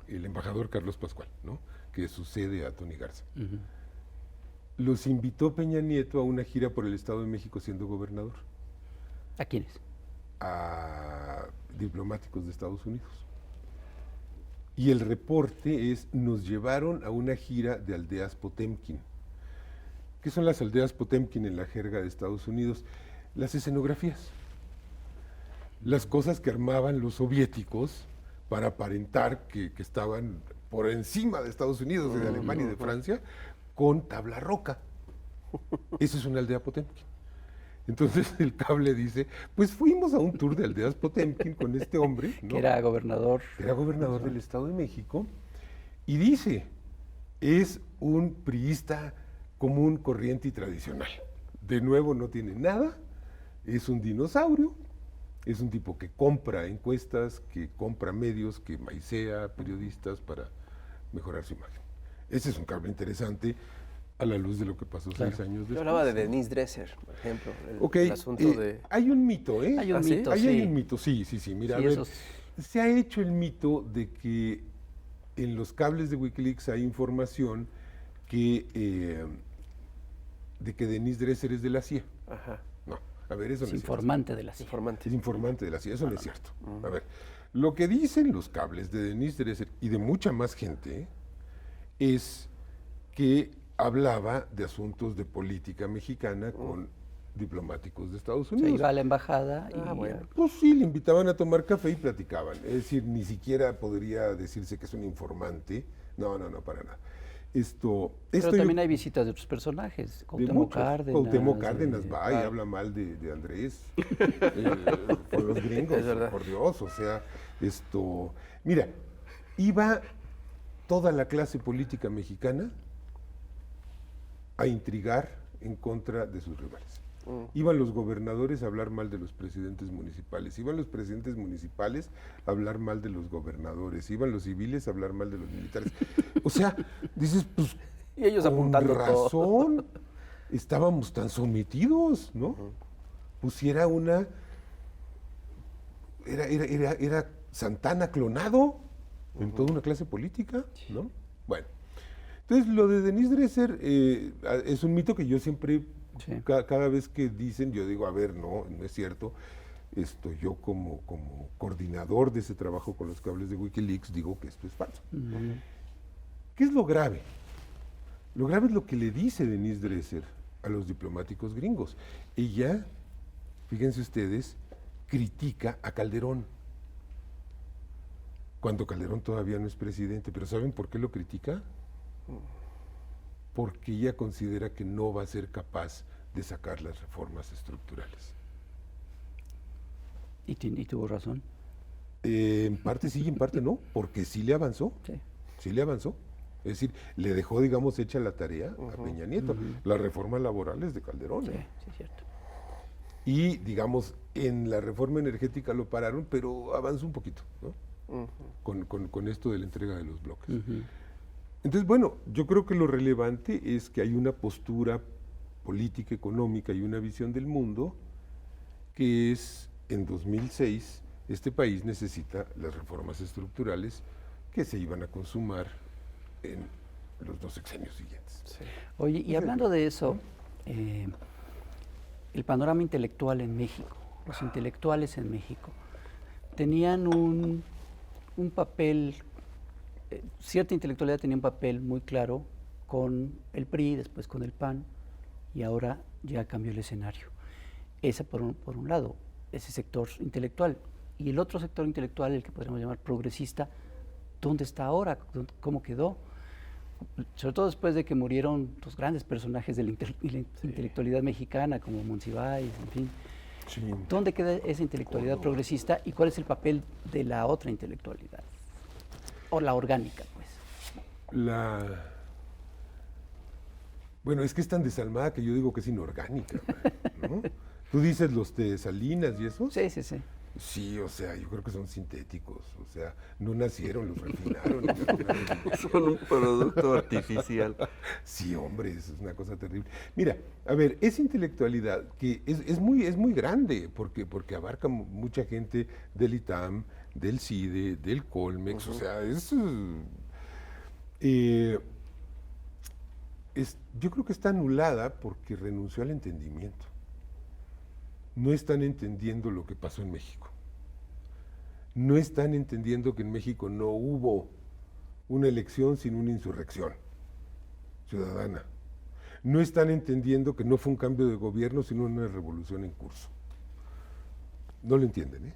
el embajador Carlos Pascual, ¿no? Que sucede a Tony Garza. Los invitó Peña Nieto a una gira por el Estado de México siendo gobernador, ¿A quiénes? a diplomáticos de Estados Unidos. Y el reporte es, nos llevaron a una gira de aldeas Potemkin. ¿Qué son las aldeas Potemkin en la jerga de Estados Unidos? Las escenografías. Las cosas que armaban los soviéticos para aparentar que estaban por encima de Estados Unidos, de Alemania y de Francia, con tabla roca. Eso es una aldea Potemkin. Entonces el cable dice, pues fuimos a un tour de aldeas Potemkin con este hombre, ¿no? Que era gobernador. Era gobernador del Estado de México, y dice, es un priista común, corriente y tradicional. De nuevo no tiene nada, es un dinosaurio, es un tipo que compra encuestas, que compra medios, que maicea periodistas para mejorar su imagen. Ese es un cable interesante, a la luz de lo que pasó 6 años después. Yo hablaba de Denise Dresser, por ejemplo, Ok, el asunto de... hay un mito, ¿eh? Hay un ¿sí? mito, Ahí sí. hay un mito, sí. Mira, Sí, a ver, esos- se ha hecho el mito de que en los cables de Wikileaks hay información de que Denise Dresser es de la CIA. Ajá, No, a ver, eso Es no es cierto. informante de la CIA. informante. Es informante de la CIA, eso no es cierto. A ver, lo que dicen los cables de Denise Dresser y de mucha más gente es que hablaba de asuntos de política mexicana con diplomáticos de Estados Se Unidos. iba a la embajada y bueno. Pues sí, le invitaban a tomar café y platicaban. Es decir, ni siquiera podría decirse que es un informante. No, para nada. Esto pero yo- también hay visitas de otros personajes, de Cuauhtémoc muchos. Cárdenas. Cuauhtémoc Cárdenas va y claro. habla mal de Andrés por los gringos, Es verdad. por Dios, o sea, mira, iba toda la clase política mexicana a intrigar en contra de sus rivales. Iban los gobernadores a hablar mal de los presidentes municipales, iban los presidentes municipales a hablar mal de los gobernadores, iban los civiles a hablar mal de los militares. O sea, dices, pues, Y ellos con apuntando todo. razón, estábamos tan sometidos, ¿no? Pues si era era Santana clonado en toda una clase política, ¿no? Bueno, entonces lo de Denise Dresser es un mito que yo siempre, Sí. cada vez que dicen, yo digo, a ver, no es cierto. Yo como coordinador de ese trabajo con los cables de Wikileaks digo que esto es falso. ¿Qué es lo grave? Lo grave es lo que le dice Denise Dresser a los diplomáticos gringos. Ella, fíjense ustedes, critica a Calderón, cuando Calderón todavía no es presidente. ¿Pero saben por qué lo critica? Porque ella considera que no va a ser capaz de sacar las reformas estructurales. Y tuvo razón. En parte sí y en parte no, porque sí le avanzó. Sí. Sí le avanzó. Es decir, le dejó, digamos, hecha la tarea a Peña Nieto. La reforma laboral es de Calderón. Sí, ¿eh? sí, es cierto. Y, digamos, en la reforma energética lo pararon, pero avanzó un poquito, ¿no? Con esto de la entrega de los bloques. Entonces, bueno, yo creo que lo relevante es que hay una postura política, económica y una visión del mundo que es, en 2006, este país necesita las reformas estructurales que se iban a consumar en los 2 sexenios siguientes. Sí. Oye, y hablando de eso, el panorama intelectual en México, los intelectuales en México, tenían un papel, cierta intelectualidad tenía un papel muy claro con el PRI, después con el PAN, y ahora ya cambió el escenario. Ese por un lado, ese sector intelectual. Y el otro sector intelectual, el que podríamos llamar progresista, ¿dónde está ahora? ¿Cómo quedó? Sobre todo después de que murieron los grandes personajes de la intelectualidad mexicana, como Monsiváis, en fin. Sí. ¿Dónde queda esa intelectualidad progresista y cuál es el papel de la otra intelectualidad? O la orgánica, pues. Bueno, es que es tan desalmada que yo digo que es inorgánica, ¿no? Tú dices los de Salinas y eso. Sí, sí, sí. Sí, o sea, yo creo que son sintéticos, o sea, no nacieron, los refinaron. Son un producto artificial. Sí, hombre, eso es una cosa terrible. Mira, a ver, esa intelectualidad que es muy grande, porque abarca mucha gente del ITAM, del CIDE, del Colmex, o sea, yo creo que está anulada porque renunció al entendimiento. No están entendiendo lo que pasó en México. No están entendiendo que en México no hubo una elección sin una insurrección ciudadana. No están entendiendo que no fue un cambio de gobierno, sino una revolución en curso. No lo entienden, ¿eh?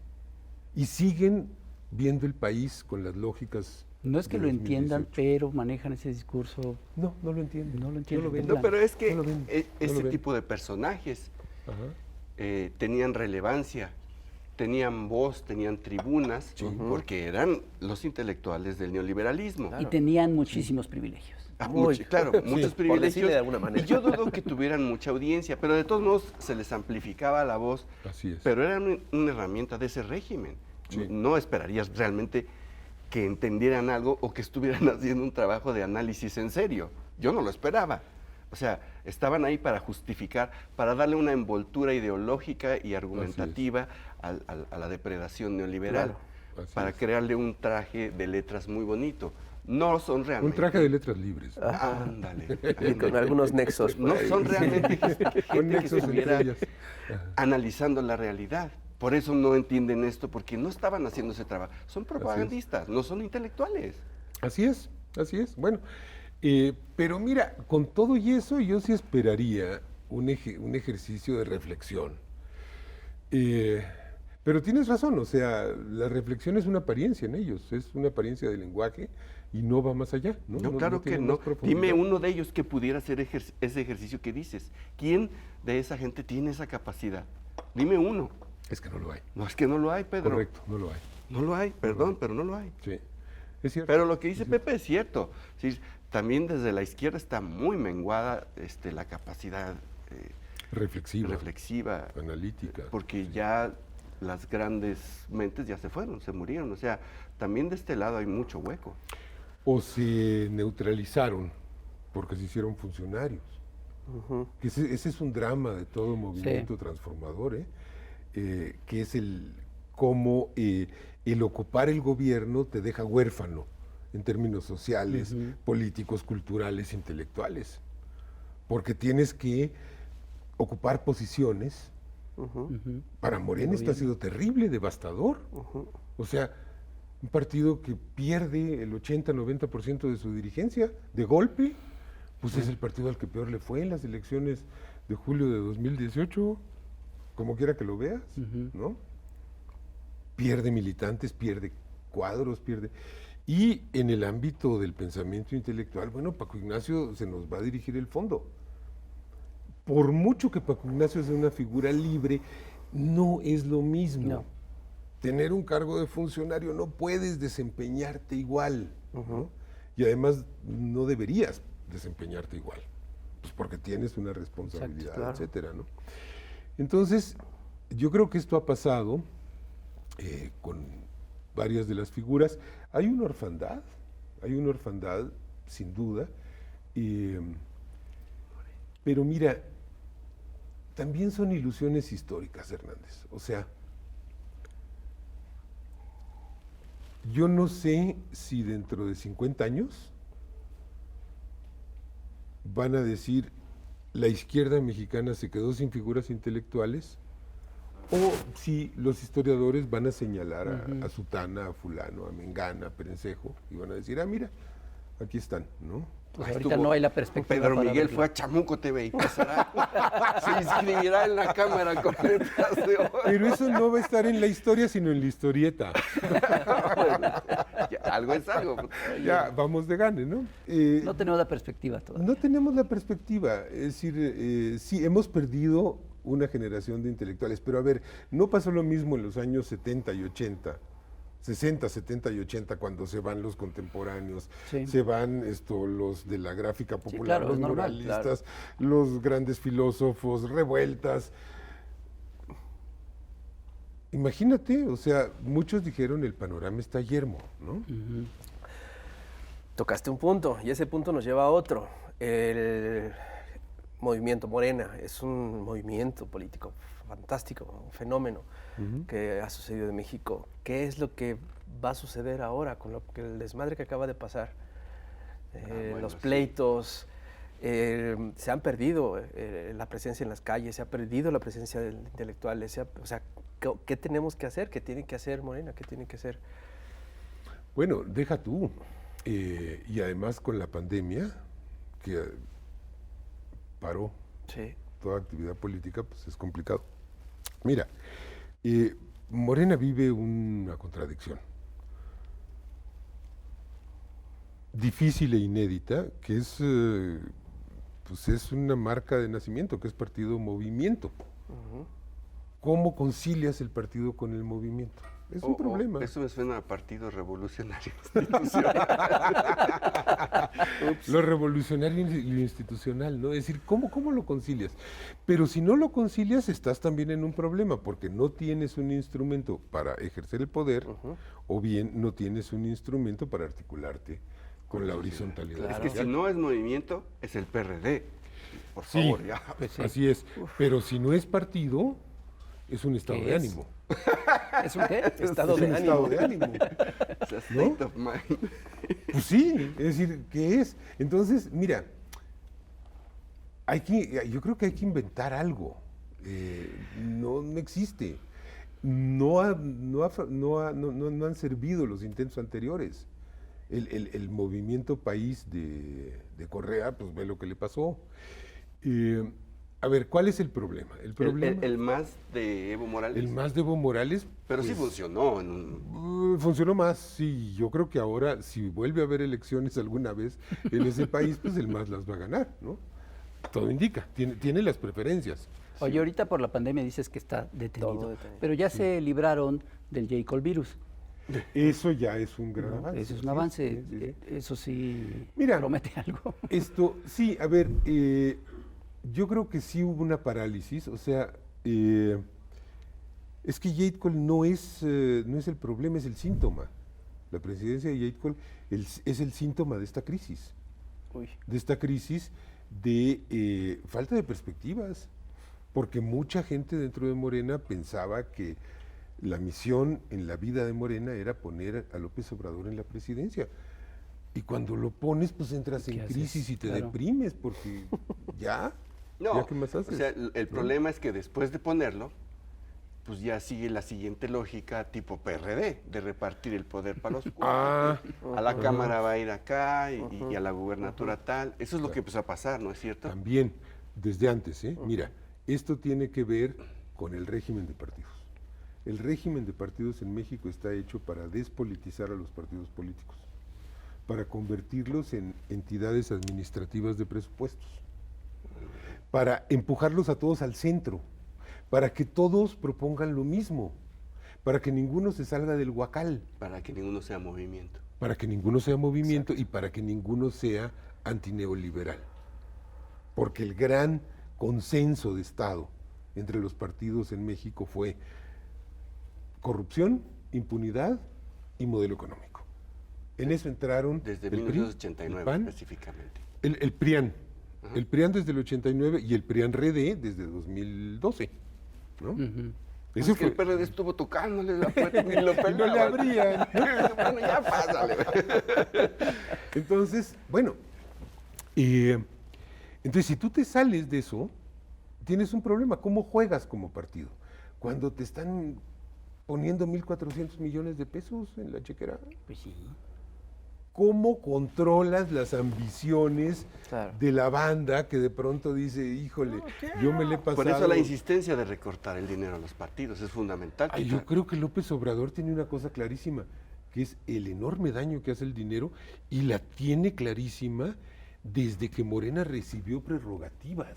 Y siguen viendo el país con las lógicas. No es que de lo entiendan, 2018. pero manejan ese discurso. No lo entienden. No lo entienden. ven. No, pero es que No lo ven, no este lo ven. tipo de personajes Ajá. tenían relevancia, tenían voz, tenían tribunas, porque eran los intelectuales del neoliberalismo. Y tenían muchísimos privilegios. Claro, muchos por privilegios. decirle de alguna manera. Y yo dudo que tuvieran mucha audiencia, pero de todos modos se les amplificaba la voz. Así es. Pero era una herramienta de ese régimen. Sí. No esperarías realmente que entendieran algo o que estuvieran haciendo un trabajo de análisis en serio. Yo no lo esperaba. O sea, estaban ahí para justificar, para darle una envoltura ideológica y argumentativa a la depredación neoliberal, para crearle un traje de letras muy bonito. No son realmente... Un traje de letras libres. Ándale. Y con algunos nexos. No son realmente Con gente que nexos estuviera entre ellas. analizando la realidad. Por eso no entienden esto, porque no estaban haciendo ese trabajo. Son propagandistas, no son intelectuales. Así es, así es. Bueno, pero mira, con todo y eso yo sí esperaría un ejercicio de reflexión. Pero tienes razón, o sea, la reflexión es una apariencia en ellos, es una apariencia del lenguaje y no va más allá, ¿no? No, claro que tiene no. más profundidad. Dime uno de ellos que pudiera hacer ese ejercicio que dices. ¿Quién de esa gente tiene esa capacidad? Dime uno. Es que no lo hay. No, es que no lo hay, Pedro. Correcto, no lo hay. No lo hay, perdón, pero no lo hay. Sí, es cierto. Pero lo que dice Pepe es cierto. Sí, también desde la izquierda está muy menguada la capacidad reflexiva, reflexiva, analítica. porque ya las grandes mentes ya se fueron, se murieron. O sea, también de este lado hay mucho hueco. O se neutralizaron porque se hicieron funcionarios. Que ese es un drama de todo movimiento transformador, que es cómo el ocupar el gobierno te deja huérfano en términos sociales, políticos, culturales, intelectuales. Porque tienes que ocupar posiciones. Para Morena esto ha sido terrible, devastador. O sea, un partido que pierde el 80-90% de su dirigencia de golpe, pues es el partido al que peor le fue en las elecciones de julio de 2018, como quiera que lo veas, ¿no? Pierde militantes, pierde cuadros, pierde... Y en el ámbito del pensamiento intelectual, bueno, Paco Ignacio se nos va a dirigir el fondo. Por mucho que Paco Ignacio sea una figura libre, no es lo mismo. No. Tener un cargo de funcionario no puedes desempeñarte igual, ¿no? Y además no deberías desempeñarte igual, pues porque tienes una responsabilidad, Exacto, claro. etcétera, ¿no? Entonces, yo creo que esto ha pasado con varias de las figuras. Hay una orfandad sin duda, pero mira, también son ilusiones históricas, Hernández. O sea, yo no sé si dentro de 50 años van a decir la izquierda mexicana se quedó sin figuras intelectuales, o si los historiadores van a señalar a Sutana, a fulano, a Mengana, a Perencejo, y van a decir, mira, aquí están, ¿no? Pues ahorita no hay la perspectiva. Pedro para Miguel verlo. fue a Chamuco TV y pasará, se inscribirá en la cámara con letras de oro. Pero eso no va a estar en la historia, sino en la historieta. Ya, algo es algo. Ya, vamos de gane, ¿no? No tenemos la perspectiva todavía. No tenemos la perspectiva, es decir, sí, hemos perdido una generación de intelectuales, pero a ver, no pasó lo mismo en los años 70 y 80, 60, 70 y 80, cuando se van los contemporáneos, Sí. se van los de la gráfica popular, claro, los es normal, muralistas, los grandes filósofos, revueltas. Imagínate, o sea, muchos dijeron el panorama está yermo, ¿no? Tocaste un punto y ese punto nos lleva a otro. El movimiento Morena es un movimiento político fantástico, un fenómeno que ha sucedido en México. ¿Qué es lo que va a suceder ahora con el desmadre que acaba de pasar? Bueno, los sí. pleitos, se han perdido la presencia en las calles, se ha perdido la presencia de intelectuales. O sea, ¿qué tenemos que hacer? ¿Qué tiene que hacer Morena? ¿Qué tiene que hacer? Bueno, deja tú. Y además con la pandemia, que paró Sí. toda actividad política, pues es complicado. Mira, Morena vive una contradicción difícil e inédita, que es, pues es una marca de nacimiento, que es partido movimiento. ¿Cómo concilias el partido con el movimiento? Es un problema. Eso me suena a Partido Revolucionario Institucional. Lo revolucionario y lo institucional, ¿no? Es decir, ¿cómo lo concilias? Pero si no lo concilias, estás también en un problema, porque no tienes un instrumento para ejercer el poder, o bien no tienes un instrumento para articularte con la horizontalidad. Es que si no es movimiento, es el PRD. por Sí, favor, ya. Pues sí. así es. Pero si no es partido, es un estado ¿Qué de es? ánimo. ¿Es un qué? Estado Es de un ánimo. estado de ánimo. O sea, state of mind. Pues sí, es decir, ¿qué es? Entonces, mira, yo creo que hay que inventar algo. No existe. No han servido los intentos anteriores. El movimiento país de Correa, pues ve lo que le pasó. A ver, ¿cuál es el problema? El más de Evo Morales. El más de Evo Morales. Pero sí pues, funcionó. funcionó más, sí. Yo creo que ahora, si vuelve a haber elecciones alguna vez en ese país, pues el más las va a ganar, ¿no? Todo indica, tiene las preferencias. Oye, ahorita por la pandemia dices que está detenido, Todo detenido. pero ya se libraron del J. virus. Eso ya es un gran ¿no? avance. Eso es un sí, avance, sí, sí. eso sí Mira, promete algo. Esto, sí, a ver, yo creo que sí hubo una parálisis, o sea, es que Jade Cole no es el problema, es el síntoma. La presidencia de Jade Cole es el síntoma de esta crisis, Uy. de falta de perspectivas, porque mucha gente dentro de Morena pensaba que la misión en la vida de Morena era poner a López Obrador en la presidencia. Y cuando lo pones, pues entras en ¿Qué haces? crisis y te Claro. deprimes, porque ya, No, ¿ya qué más haces? o sea, el problema es que después de ponerlo, pues ya sigue la siguiente lógica tipo PRD, de repartir el poder para los Ah, cuatro. A la Cámara va a ir acá y a la gubernatura tal. Eso es lo que empezó a pasar, ¿no es cierto? También, desde antes, ¿eh? Mira, esto tiene que ver con el régimen de partidos. El régimen de partidos en México está hecho para despolitizar a los partidos políticos, para convertirlos en entidades administrativas de presupuestos, para empujarlos a todos al centro, para que todos propongan lo mismo, para que ninguno se salga del huacal, Para que ninguno sea movimiento. para que ninguno sea movimiento y para que ninguno sea antineoliberal. Porque el gran consenso de Estado entre los partidos en México fue corrupción, impunidad y modelo económico. En eso entraron Desde el PRI, 1989 el PAN, específicamente. el PRIAN. Ajá. El PRIAN desde el 89 y el PRIAN-RD desde 2012. ¿no? Ujú. Ese Es que el fue- PRD estuvo tocándole la puerta y lo y no le pelaban. abrían. Bueno, ya pásale. Entonces, bueno, entonces si tú te sales de eso, tienes un problema. ¿Cómo juegas como partido? Cuando te están poniendo 1.400 millones de pesos en la chequera. Pues sí. ¿Cómo controlas las ambiciones Claro. de la banda que de pronto dice, híjole, yo me le he pasado? Por eso la insistencia de recortar el dinero a los partidos es fundamental. Ay, yo creo que López Obrador tiene una cosa clarísima, que es el enorme daño que hace el dinero y la tiene clarísima desde que Morena recibió prerrogativas.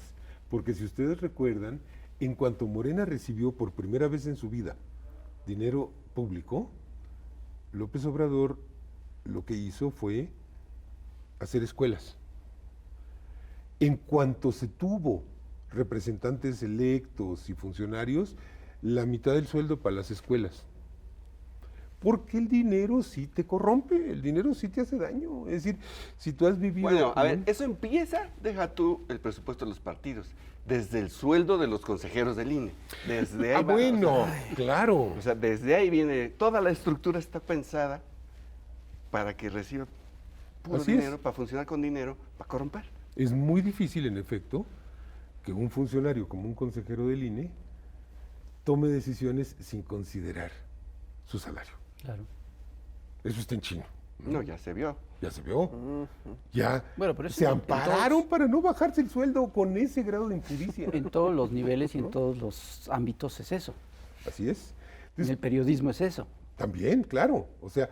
Porque si ustedes recuerdan, en cuanto Morena recibió por primera vez en su vida dinero público, López Obrador lo que hizo fue hacer escuelas. En cuanto se tuvo representantes electos y funcionarios, la mitad del sueldo para las escuelas. Porque el dinero sí te corrompe, el dinero sí te hace daño. Es decir, si tú has vivido... Bueno, a ver, con- eso empieza, deja tú el presupuesto de los partidos, desde el sueldo de los consejeros del INE. Desde ahí va, bueno, claro. o sea, desde ahí viene, toda la estructura está pensada para que reciba puro Así es. dinero, para funcionar con dinero, para corromper. Es muy difícil, en efecto, que un funcionario como un consejero del INE tome decisiones sin considerar su salario. Claro. Eso está en chino. No, ya se vio. Ya se vio. Ya Bueno, pero eso se en ampararon todos- para no bajarse el sueldo con ese grado de impericia. En todos los niveles y en todos los ámbitos es eso. Así es. En Entonces, el periodismo es eso. también, claro. O sea,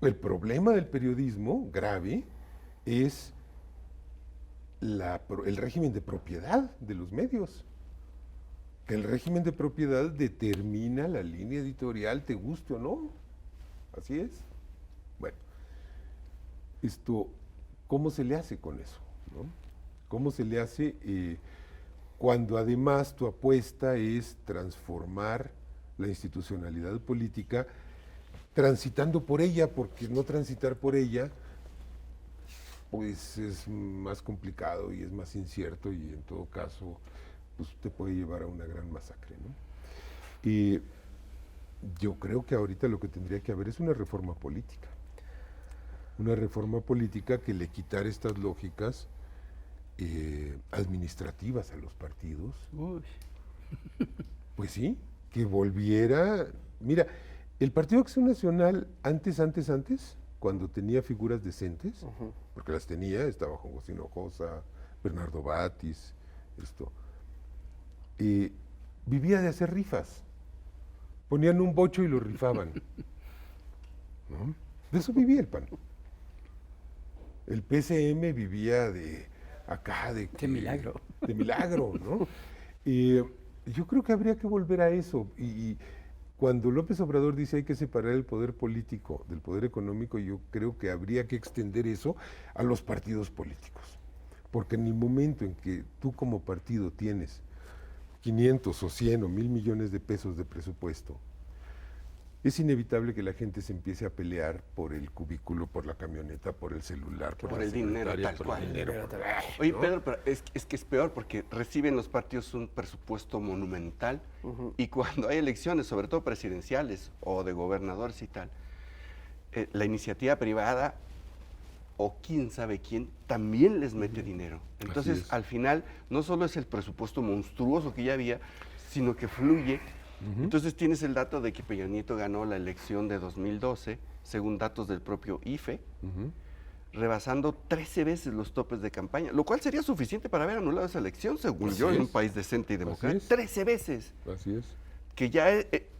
el problema del periodismo grave es el régimen de propiedad de los medios. Que el régimen de propiedad determina la línea editorial, te guste o no. Así es. Bueno, ¿cómo se le hace con eso? ¿No? ¿Cómo se le hace cuando además tu apuesta es transformar la institucionalidad política transitando por ella, porque no transitar por ella pues es más complicado y es más incierto y en todo caso pues te puede llevar a una gran masacre, ¿no? Y yo creo que ahorita lo que tendría que haber es una reforma política que le quitara estas lógicas administrativas a los partidos. Uy. Pues sí, que volviera. Mira, el Partido Acción Nacional antes, cuando tenía figuras decentes, porque las tenía, estaba Juan José Hinojosa, Bernardo Batis, vivía de hacer rifas. Ponían un bocho y lo rifaban. ¿No? De eso vivía el PAN. El PCM vivía de acá, de milagro. De milagro, ¿no? Yo creo que habría que volver a eso. Y cuando López Obrador dice hay que separar el poder político del poder económico, yo creo que habría que extender eso a los partidos políticos. Porque en el momento en que tú como partido tienes 500 o 100 o 1,000 millones de pesos de presupuesto, es inevitable que la gente se empiece a pelear por el cubículo, por la camioneta, por el celular, por el dinero, tal cual. ¿no? Oye, Pedro, pero es que es peor porque reciben los partidos un presupuesto monumental y cuando hay elecciones, sobre todo presidenciales o de gobernadores y tal, la iniciativa privada o quién sabe quién también les mete dinero. Entonces, al final, no solo es el presupuesto monstruoso que ya había, sino que fluye. Entonces tienes el dato de que Peña Nieto ganó la elección de 2012, según datos del propio IFE, rebasando 13 veces los topes de campaña, lo cual sería suficiente para haber anulado esa elección, según yo, en un país decente y democrático. 13 veces. Así es. Que ya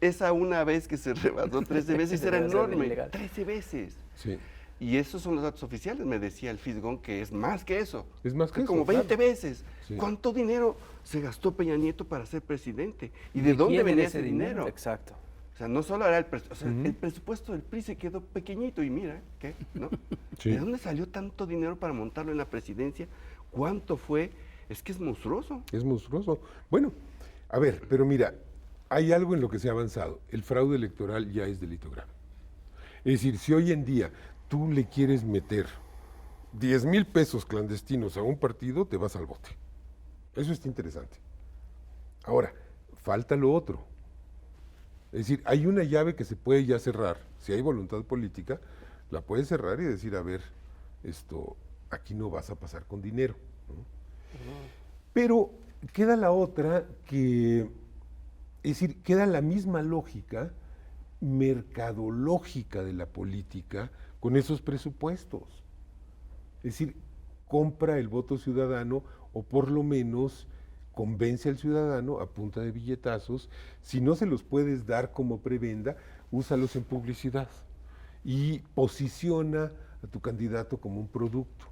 esa una vez que se rebasó 13 veces era enorme. 13 veces. Sí. Y esos son los datos oficiales, me decía el Fisgón, que es más que eso. Es más que eso, como 20 claro. veces. Sí. ¿Cuánto dinero se gastó Peña Nieto para ser presidente? ¿Y de dónde venía ese dinero? Exacto. O sea, no solo era el el presupuesto del PRI se quedó pequeñito y mira, ¿qué? ¿No? Sí. ¿De dónde salió tanto dinero para montarlo en la presidencia? ¿Cuánto fue? Es que es monstruoso. Es monstruoso. Bueno, a ver, pero mira, hay algo en lo que se ha avanzado. El fraude electoral ya es delito grave. Es decir, si hoy en día tú le quieres meter 10,000 pesos clandestinos a un partido, te vas al bote. Eso está interesante. Ahora, falta lo otro. Es decir, hay una llave que se puede ya cerrar. Si hay voluntad política, la puedes cerrar y decir, a ver, aquí no vas a pasar con dinero, ¿no? Pero queda la otra que, es decir, queda la misma lógica mercadológica de la política con esos presupuestos. Es decir, compra el voto ciudadano o por lo menos convence al ciudadano a punta de billetazos. Si no se los puedes dar como prebenda, úsalos en publicidad y posiciona a tu candidato como un producto.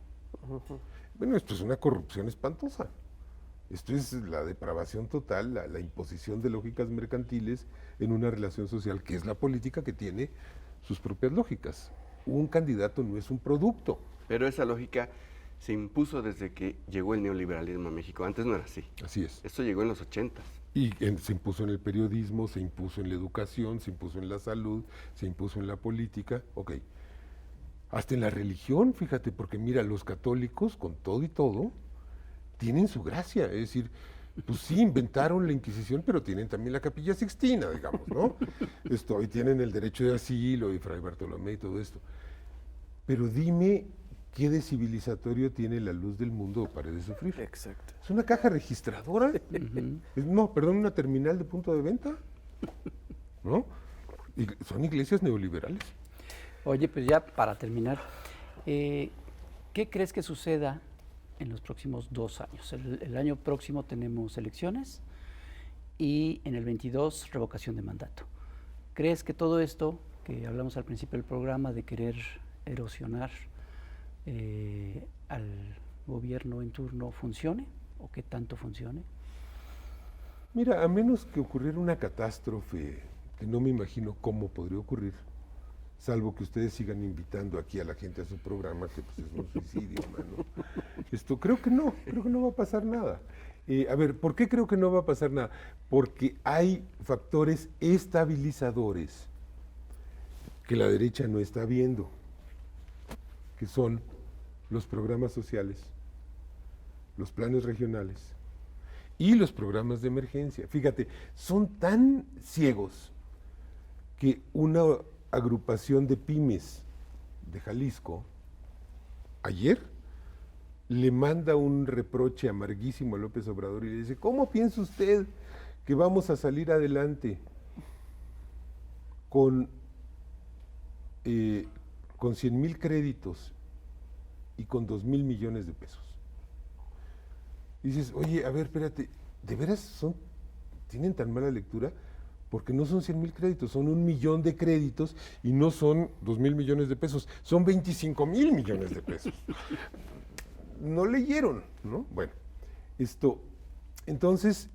Bueno, esto es una corrupción espantosa. Esto es la depravación total, la imposición de lógicas mercantiles en una relación social que es la política, que tiene sus propias lógicas. Un candidato no es un producto. Pero esa lógica se impuso desde que llegó el neoliberalismo a México. Antes no era así. Así es. Esto llegó en los 80s. Y se impuso en el periodismo, se impuso en la educación, se impuso en la salud, se impuso en la política. Ok. Hasta en la religión, fíjate, porque mira, los católicos, con todo y todo, tienen su gracia. Es decir, pues sí, inventaron la Inquisición, pero tienen también la Capilla Sixtina, digamos, ¿no? Y tienen el derecho de asilo y Fray Bartolomé y todo esto. Pero dime, ¿qué de civilizatorio tiene la luz del mundo para de sufrir? Exacto. ¿Es una caja registradora? Una terminal de punto de venta, ¿no? Y son iglesias neoliberales. Oye, pues ya para terminar, ¿qué crees que suceda en los próximos 2 años? El año próximo tenemos elecciones y en el 22 revocación de mandato. ¿Crees que todo esto que hablamos al principio del programa de querer erosionar al gobierno en turno funcione o qué tanto funcione? Mira, a menos que ocurriera una catástrofe que no me imagino cómo podría ocurrir, salvo que ustedes sigan invitando aquí a la gente a su programa, que pues es un suicidio, mano. Creo que no va a pasar nada. A ver, ¿por qué creo que no va a pasar nada? Porque hay factores estabilizadores que la derecha no está viendo, que son los programas sociales, los planes regionales y los programas de emergencia. Fíjate, son tan ciegos que una agrupación de pymes de Jalisco ayer le manda un reproche amarguísimo a López Obrador y le dice: ¿cómo piensa usted que vamos a salir adelante con 100,000 créditos y con 2,000 millones de pesos? Y dices: oye, a ver, espérate, ¿de veras tienen tan mala lectura? Porque no son 100,000 créditos, son 1 millón de créditos y no son 2,000 millones de pesos, son 25,000 millones de pesos. No leyeron, ¿no? Bueno, entonces,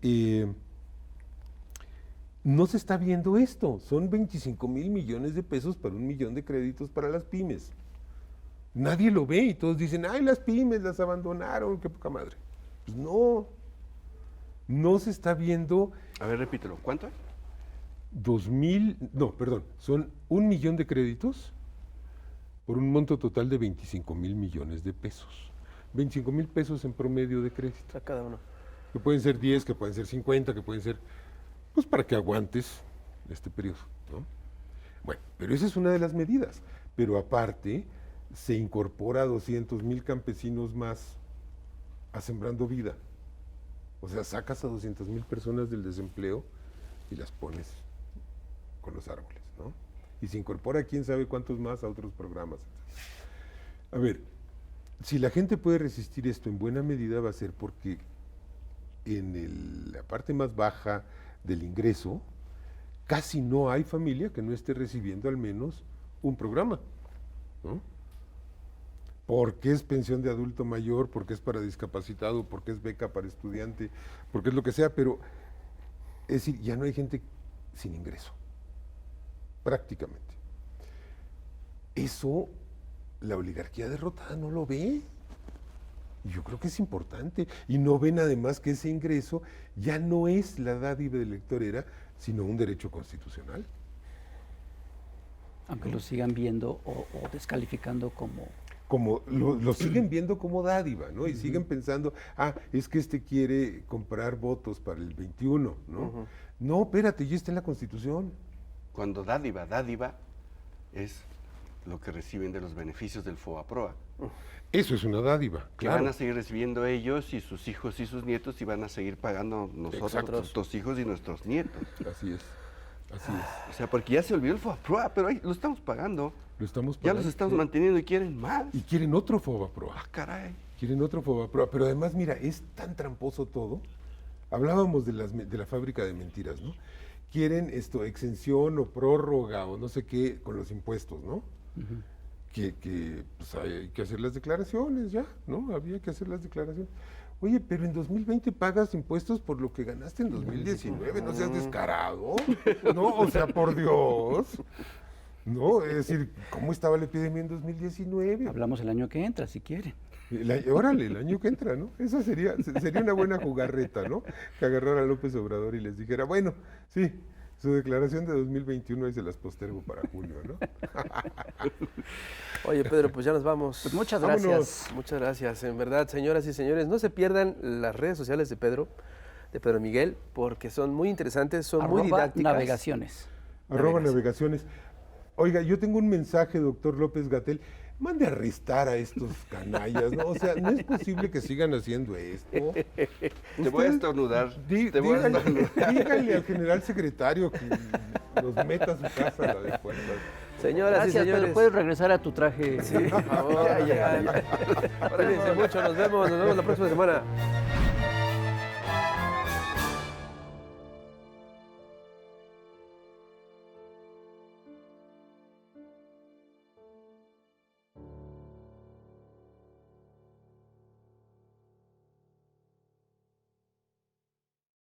no se está viendo esto, son 25,000 millones de pesos para 1 millón de créditos para las pymes. Nadie lo ve y todos dicen: ay, las pymes las abandonaron, qué poca madre. Pues no se está viendo. A ver, repítelo, ¿cuánto es? Son 1 millón de créditos por un monto total de 25,000 millones de pesos. 25,000 pesos en promedio de crédito. A cada uno. Que pueden ser 10, que pueden ser 50, que pueden ser, pues para que aguantes este periodo, ¿no? Bueno, pero esa es una de las medidas. Pero aparte, se incorpora a 200,000 campesinos más a Sembrando Vida. O sea, sacas a 200,000 personas del desempleo y las pones con los árboles, ¿no? Y se incorpora quién sabe cuántos más a otros programas. A ver, si la gente puede resistir esto en buena medida va a ser porque en la parte más baja del ingreso casi no hay familia que no esté recibiendo al menos un programa, ¿no? Porque es pensión de adulto mayor, porque es para discapacitado, porque es beca para estudiante, porque es lo que sea, pero es decir, ya no hay gente sin ingreso, prácticamente. Eso la oligarquía derrotada no lo ve. Y yo creo que es importante. Y no ven además que ese ingreso ya no es la dádiva electorera, sino un derecho constitucional. Aunque lo sigan viendo o descalificando como lo siguen viendo como dádiva, ¿no? Y siguen pensando: es que quiere comprar votos para el 21, ¿no? No, espérate, ya está en la Constitución. Cuando dádiva es lo que reciben de los beneficios del FOBAPROA. Eso es una dádiva, Que claro. van a seguir recibiendo ellos y sus hijos y sus nietos, y van a seguir pagando nosotros, Exacto. nuestros hijos y nuestros nietos. Así es. O sea, porque ya se olvidó el FOBAPROA, pero ahí lo estamos pagando. Lo estamos Ya pagando. los estamos manteniendo y quieren más. Y quieren otro FOBAPROA. Caray. Quieren otro FOBAPROA. Pero además, mira, es tan tramposo todo. Hablábamos de la fábrica de mentiras, ¿no? Quieren exención o prórroga o no sé qué con los impuestos, ¿no? Que pues hay que hacer las declaraciones ya, ¿no? Había que hacer las declaraciones. Oye, pero en 2020 pagas impuestos por lo que ganaste en 2019, no seas descarado, ¿no? O sea, por Dios, ¿no? Es decir, ¿cómo estaba la epidemia en 2019? hablamos el año que entra, si quieren. Órale, el año que entra, ¿no? Eso sería una buena jugarreta, ¿no? Que agarrara a López Obrador y les dijera: bueno, sí, su declaración de 2021 ahí se las postergo para julio, ¿no? Oye, Pedro, pues ya nos vamos. Pues muchas Vámonos. gracias. Muchas gracias. En verdad, señoras y señores, no se pierdan las redes sociales de Pedro Miguel, porque son muy interesantes, son muy didácticas. Navegaciones. @navegaciones. Oiga, yo tengo un mensaje, doctor López-Gatell. Mande a arrestar a estos canallas, ¿no? O sea, no es posible que sigan haciendo esto. Te voy a estornudar. Díganle al general secretario que los meta a su casa a la de fuerzas. Señoras Gracias, y señores. Pedro. Puedes regresar a tu traje. Sí, por favor. Cuídense mucho, nos vemos la próxima semana.